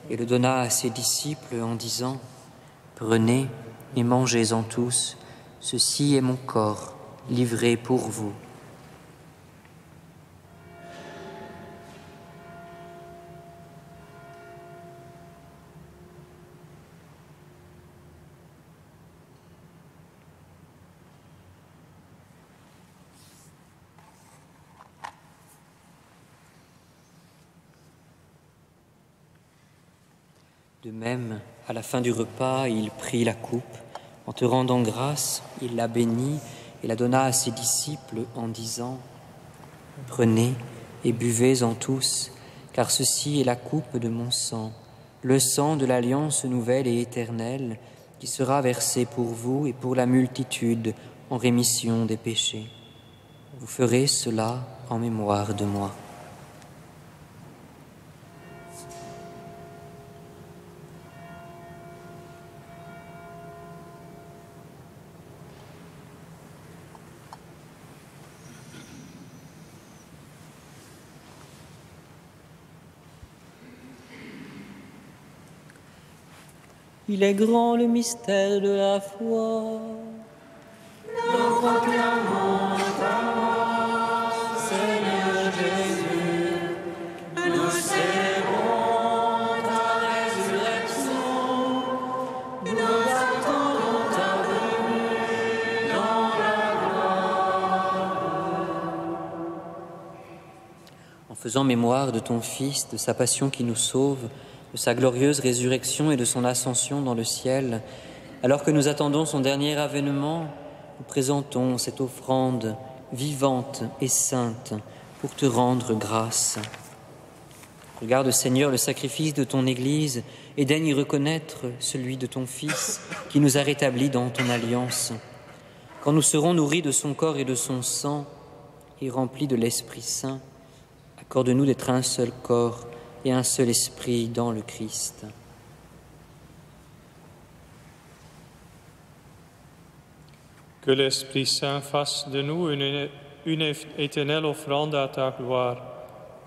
et le donna à ses disciples en disant « Prenez et mangez-en tous, ceci est mon corps, livré pour vous. » De même, à la fin du repas, il prit la coupe. En te rendant grâce, il la bénit et la donna à ses disciples en disant « Prenez et buvez-en tous, car ceci est la coupe de mon sang, le sang de l'alliance nouvelle et éternelle, qui sera versé pour vous et pour la multitude en rémission des péchés. Vous ferez cela en mémoire de moi. » Il est grand le mystère de la foi. Nous proclamons ta mort, Seigneur Jésus. Nous célébrons En faisant mémoire de ton Fils, de sa passion qui nous sauve, de sa glorieuse résurrection et de son ascension dans le ciel, alors que nous attendons son dernier avènement, nous présentons cette offrande vivante et sainte pour te rendre grâce. Regarde, Seigneur, le sacrifice de ton Église et daigne y reconnaître celui de ton Fils qui nous a rétablis dans ton alliance. Quand nous serons nourris de son corps et de son sang et remplis de l'Esprit Saint, accorde-nous d'être un seul corps et un seul esprit dans le Christ. Que l'Esprit Saint fasse de nous une éternelle offrande à ta gloire,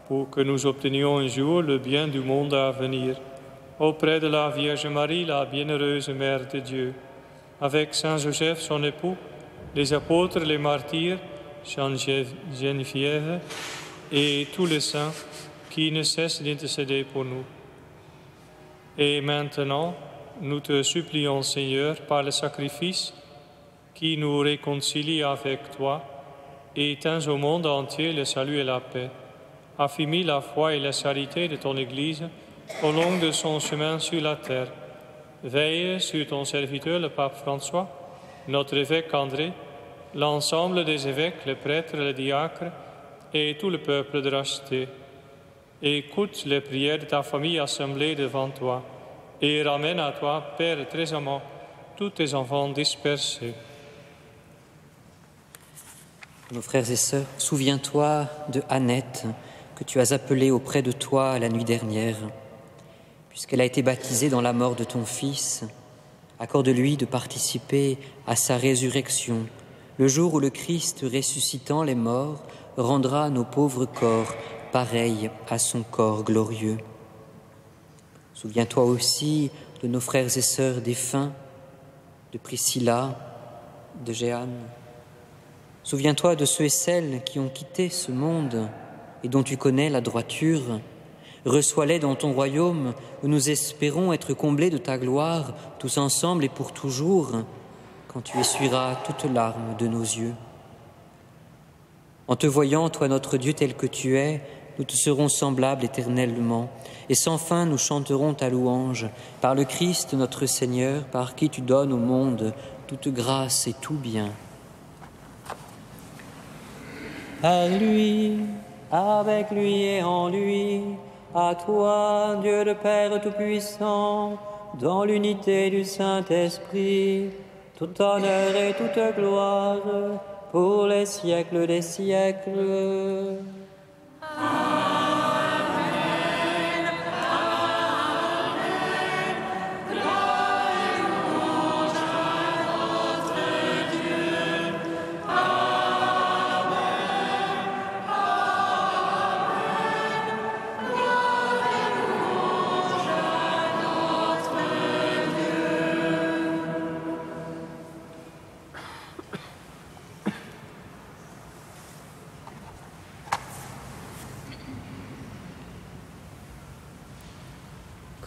pour que nous obtenions un jour le bien du monde à venir, auprès de la Vierge Marie, la bienheureuse Mère de Dieu, avec Saint Joseph, son époux, les apôtres, les martyrs, Sainte Geneviève et tous les saints qui ne cessent d'intercéder pour nous. Et maintenant, nous te supplions, Seigneur, par le sacrifice qui nous réconcilie avec toi, et éteins au monde entier le salut et la paix. Affermis la foi et la charité de ton Église au long de son chemin sur la terre. Veille sur ton serviteur, le pape François, notre évêque André, l'ensemble des évêques, les prêtres, les diacres et tout le peuple de racheté. Écoute les prières de ta famille assemblée devant toi et ramène à toi, Père très aimant, tous tes enfants dispersés. Nos frères et sœurs, souviens-toi de Annette, que tu as appelée auprès de toi la nuit dernière. Puisqu'elle a été baptisée dans la mort de ton Fils, accorde-lui de participer à sa résurrection, le jour où le Christ, ressuscitant les morts, rendra nos pauvres corps pareils à son corps glorieux. Souviens-toi aussi de nos frères et sœurs défunts, de Priscilla, de Jeanne. Souviens-toi de ceux et celles qui ont quitté ce monde et dont tu connais la droiture. Reçois-les dans ton royaume où nous espérons être comblés de ta gloire, tous ensemble et pour toujours, quand tu essuieras toutes larmes de nos yeux. En te voyant, toi notre Dieu tel que tu es, nous te serons semblables éternellement, et sans fin nous chanterons ta louange, par le Christ notre Seigneur, par qui tu donnes au monde toute grâce et tout bien. Par lui, avec lui et en lui, à toi, Dieu le Père Tout-Puissant, dans l'unité du Saint-Esprit, tout honneur et toute gloire, pour les siècles des siècles.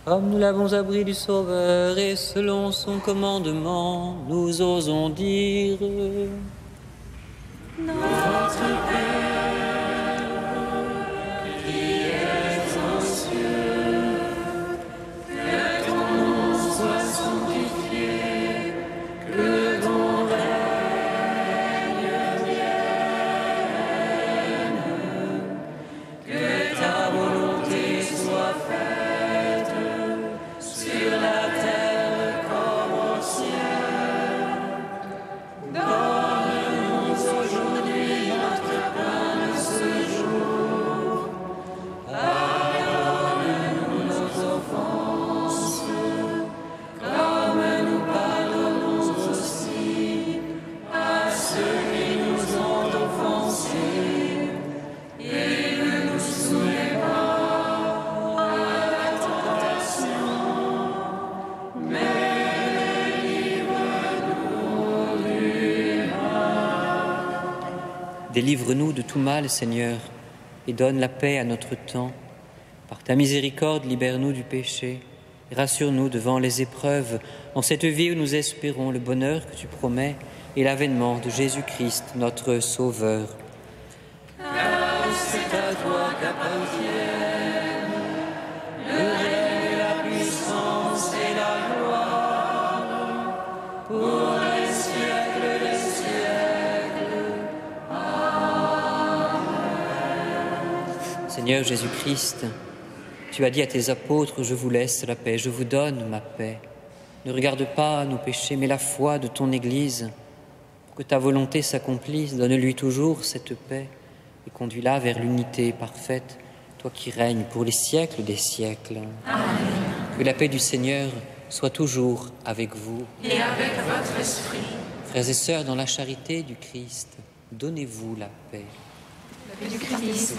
Comme nous l'avons appris du Sauveur et selon son commandement, nous osons dire: Notre Père, qui es aux cieux, que ton nom soit sanctifié, que ton règne vienne, que ta volonté soit faite sur la terre comme au ciel. Donne-nous aujourd'hui notre pain de ce jour. Pardonne-nous nos offenses, comme nous pardonnons aussi à ceux qui nous ont offensés. Et ne nous soumets pas à la tentation, mais délivre-nous du mal. Délivre-nous de tout mal, Seigneur, et donne la paix à notre temps. Par ta miséricorde, libère-nous du péché, et rassure-nous devant les épreuves, en cette vie où nous espérons le bonheur que tu promets et l'avènement de Jésus-Christ, notre Sauveur. Car c'est à toi t'appartiennent, le règne, la puissance et la gloire, pour les siècles des siècles. Amen. Seigneur Jésus-Christ, tu as dit à tes apôtres, je vous laisse la paix, je vous donne ma paix. Ne regarde pas nos péchés, mais la foi de ton Église. Pour que ta volonté s'accomplisse, donne-lui toujours cette paix et conduis-la vers l'unité parfaite, toi qui règnes pour les siècles des siècles. Amen. Que la paix du Seigneur soit toujours avec vous. Et avec votre esprit. Frères et sœurs, dans la charité du Christ, donnez-vous la paix. La paix du Christ.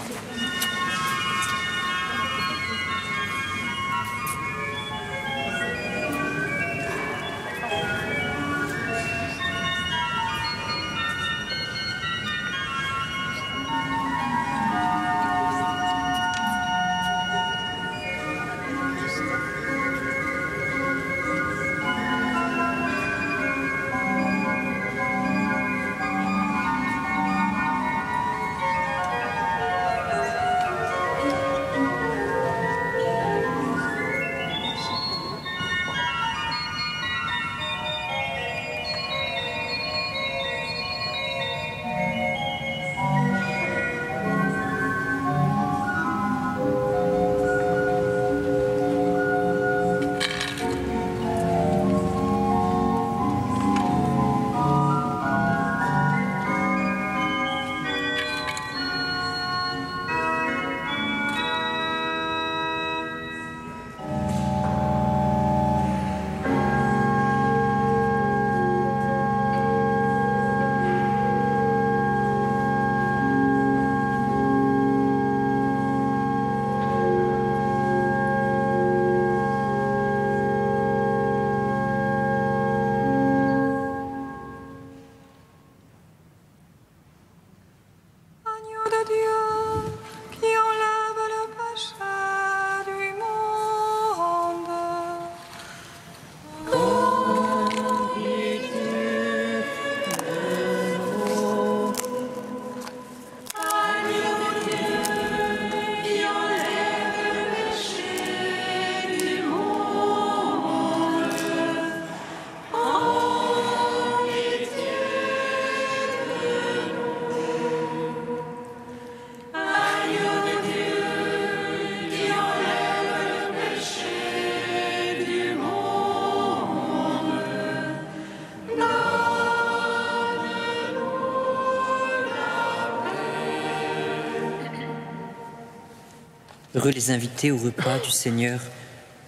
Heureux les invités au repas du Seigneur.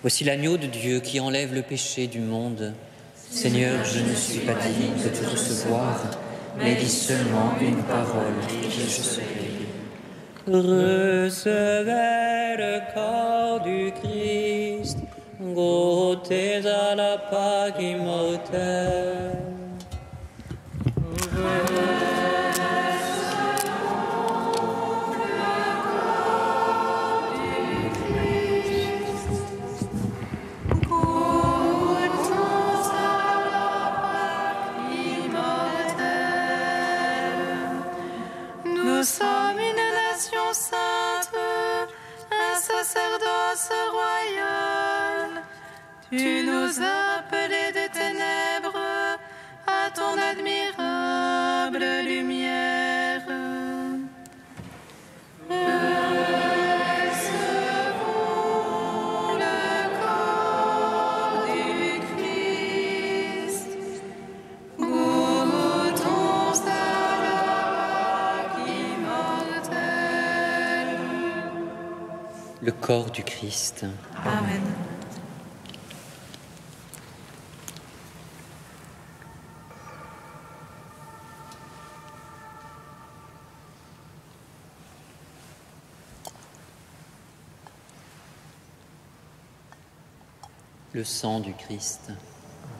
Voici l'agneau de Dieu qui enlève le péché du monde. Seigneur, je ne suis pas digne de te recevoir, mais dis seulement une parole et je serai. Recevez le corps du Christ, goûtez à la Pâque immortelle. Nous sommes une nation sainte, un sacerdoce royal. Tu nous as appelés des ténèbres à ton admirable lumière. Recevons le corps du Christ. Goûtons à la Pâque immortelle. Le corps du Christ. Amen. Le sang du Christ.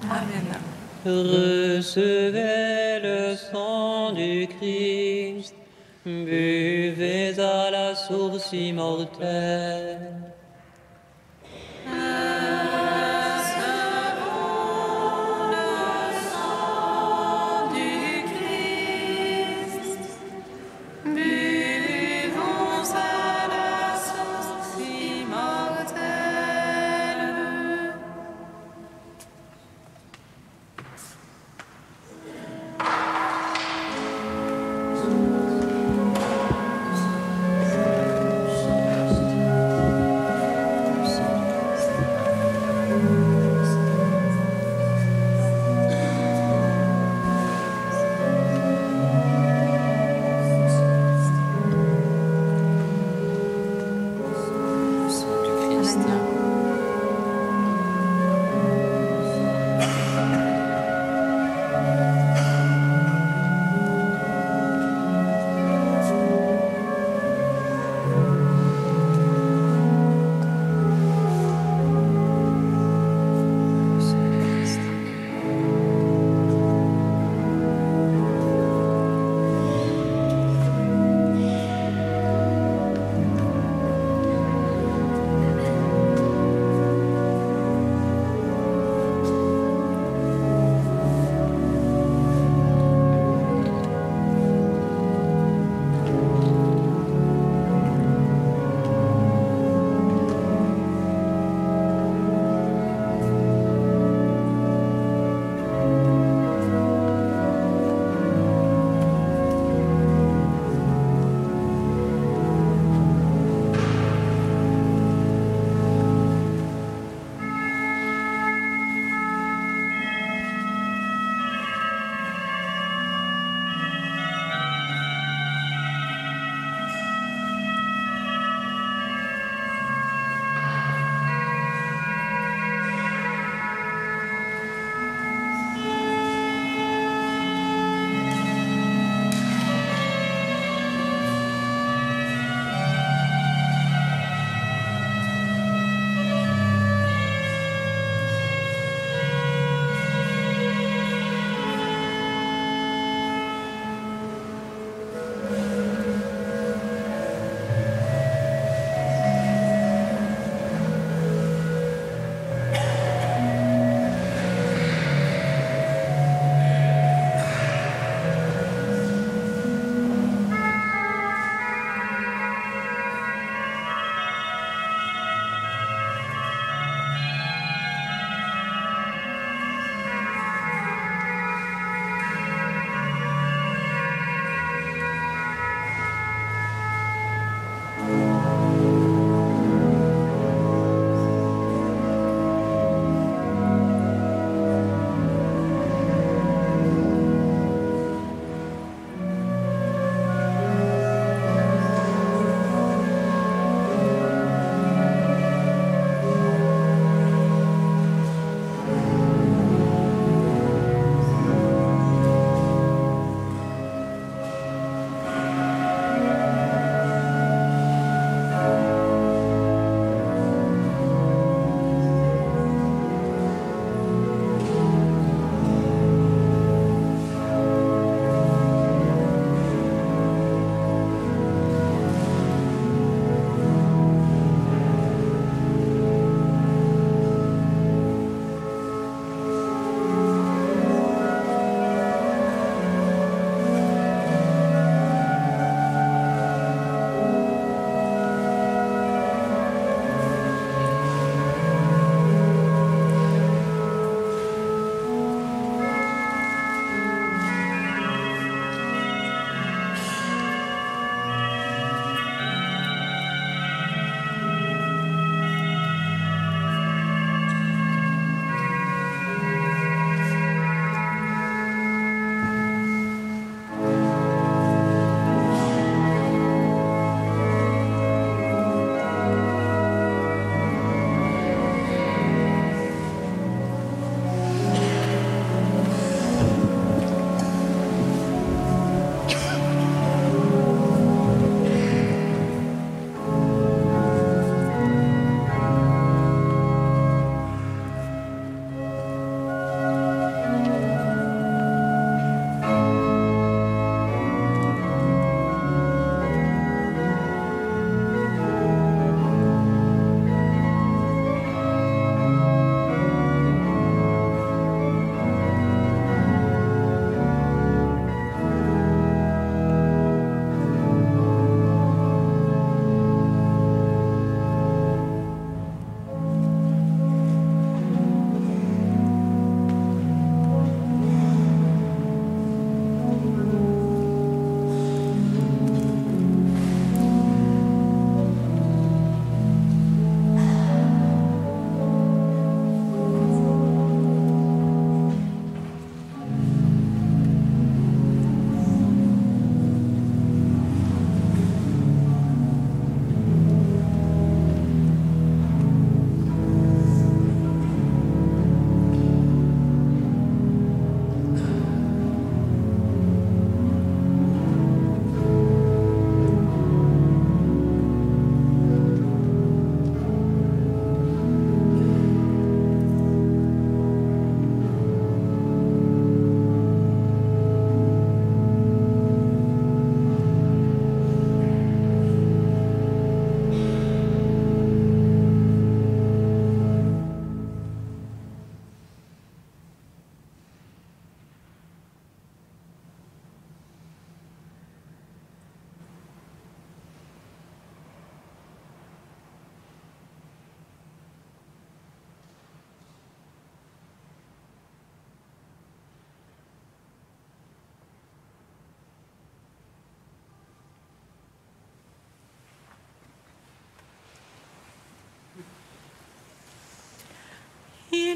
Amen. Recevez le sang du Christ, buvez à la source immortelle. Recevons le sang du Christ, buvons à la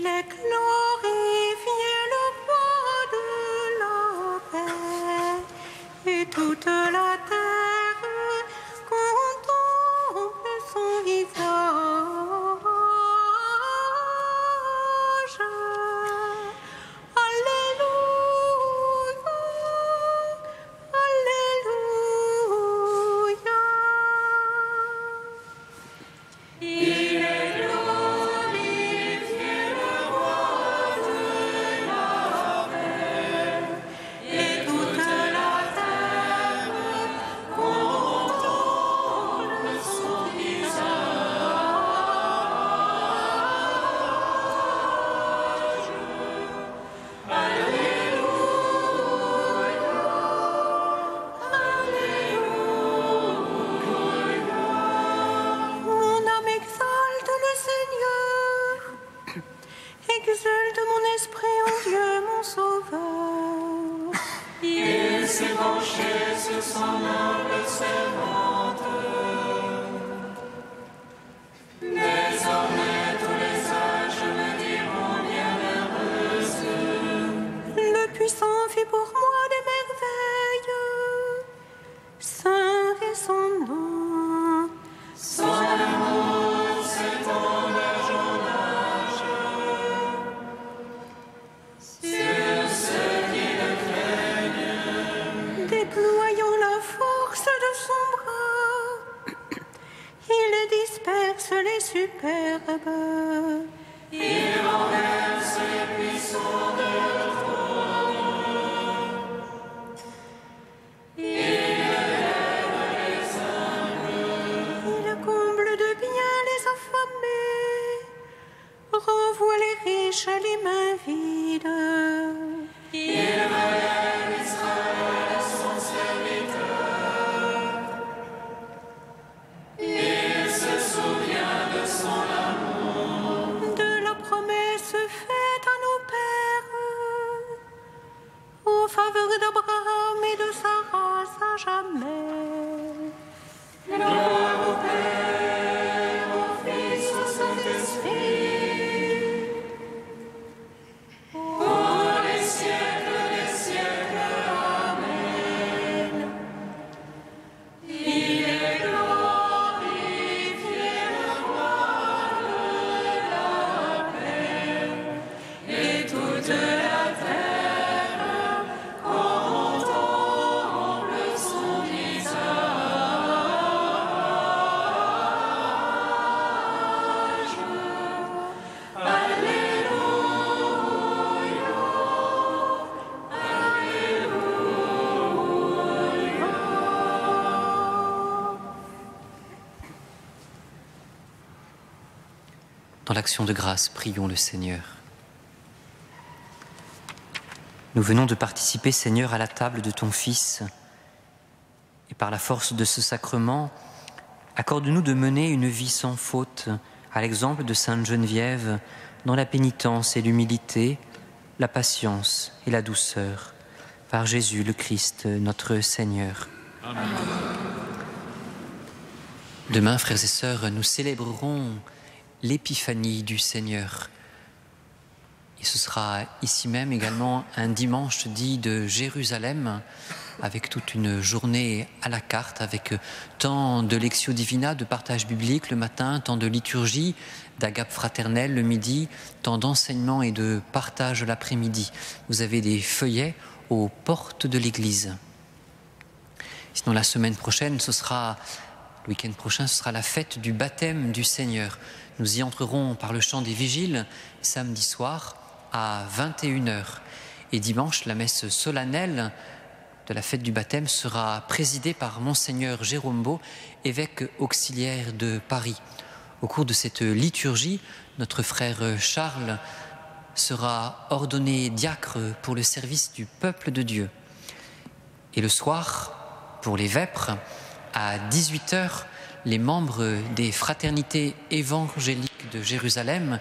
Il est glorifié le roi de la paix, et toute la terre contemple son visage. Alléluia, Alléluia. Il est glorifié le roi de la paix, et toute la terre contemple son visage. Mon âme exalte le Seigneur, exulte mon esprit en Dieu mon Sauveur. Il s'est penché sur son humble servante. Désormais tous les âges me diront bienheureuse. Le puissant fit pour moi des merveilles, saint est son nom. Son amour s'étend d'âge en âge sur ceux qui le craignent. Déployant la force de son bras, il disperse les superbes. Il renverse les puissants de leur trône. Il élève les humbles. Il comble de bien les affamés, renvoie les riches à les mains vides. Il relève Israël, son serviteur. Il se souvient de son amour. De la promesse faite à nos pères, en faveur d'Abraham et de sa race à jamais. Gloire au Père, au Fils, au Saint-Esprit, pour les siècles des siècles. Amen. Il est glorifié le roi de la paix, et toute la terre contemple son visage. Alléluia, Alléluia. Dans l'action de grâce, prions le Seigneur. Nous venons de participer, Seigneur, à la table de ton Fils. Et par la force de ce sacrement, accorde-nous de mener une vie sans faute, à l'exemple de Sainte Geneviève, dans la pénitence et l'humilité, la patience et la douceur. Par Jésus le Christ, notre Seigneur. Amen. Demain, frères et sœurs, nous célébrerons l'épiphanie du Seigneur. Et ce sera ici même également un dimanche dit de Jérusalem, avec toute une journée à la carte, avec tant de lectio divina, de partage biblique le matin, tant de liturgie, d'agape fraternelle le midi, tant d'enseignement et de partage l'après-midi. Vous avez des feuillets aux portes de l'église. Sinon, la semaine prochaine, le week-end prochain, ce sera la fête du baptême du Seigneur. Nous y entrerons par le chant des vigiles, samedi soir à 21h. Et dimanche, la messe solennelle de la fête du baptême sera présidée par Monseigneur Jérôme Beau, évêque auxiliaire de Paris. Au cours de cette liturgie, notre frère Charles sera ordonné diacre pour le service du peuple de Dieu. Et le soir, pour les vêpres, à 18h, les membres des fraternités évangéliques de Jérusalem,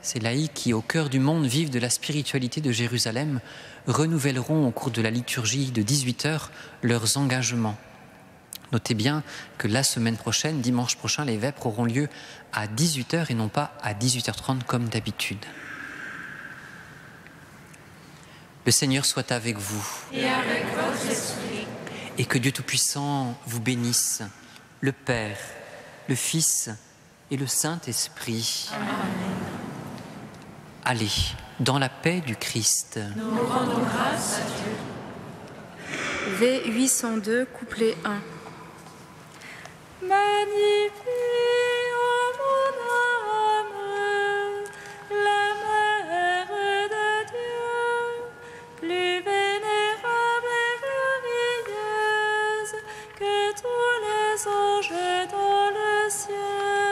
ces laïcs qui, au cœur du monde, vivent de la spiritualité de Jérusalem, renouvelleront au cours de la liturgie de 18h leurs engagements. Notez bien que la semaine prochaine, dimanche prochain, les vêpres auront lieu à 18h et non pas à 18h30 comme d'habitude. Le Seigneur soit avec vous. Et avec votre esprit. Et que Dieu Tout-Puissant vous bénisse, le Père, le Fils et le Saint-Esprit. Amen. Allez, dans la paix du Christ. Nous rendons grâce à Dieu. V802, couplet 1. Magnifie, ô mon âme, la mère de Dieu, plus vénérable et glorieuse que tous les anges dans le ciel.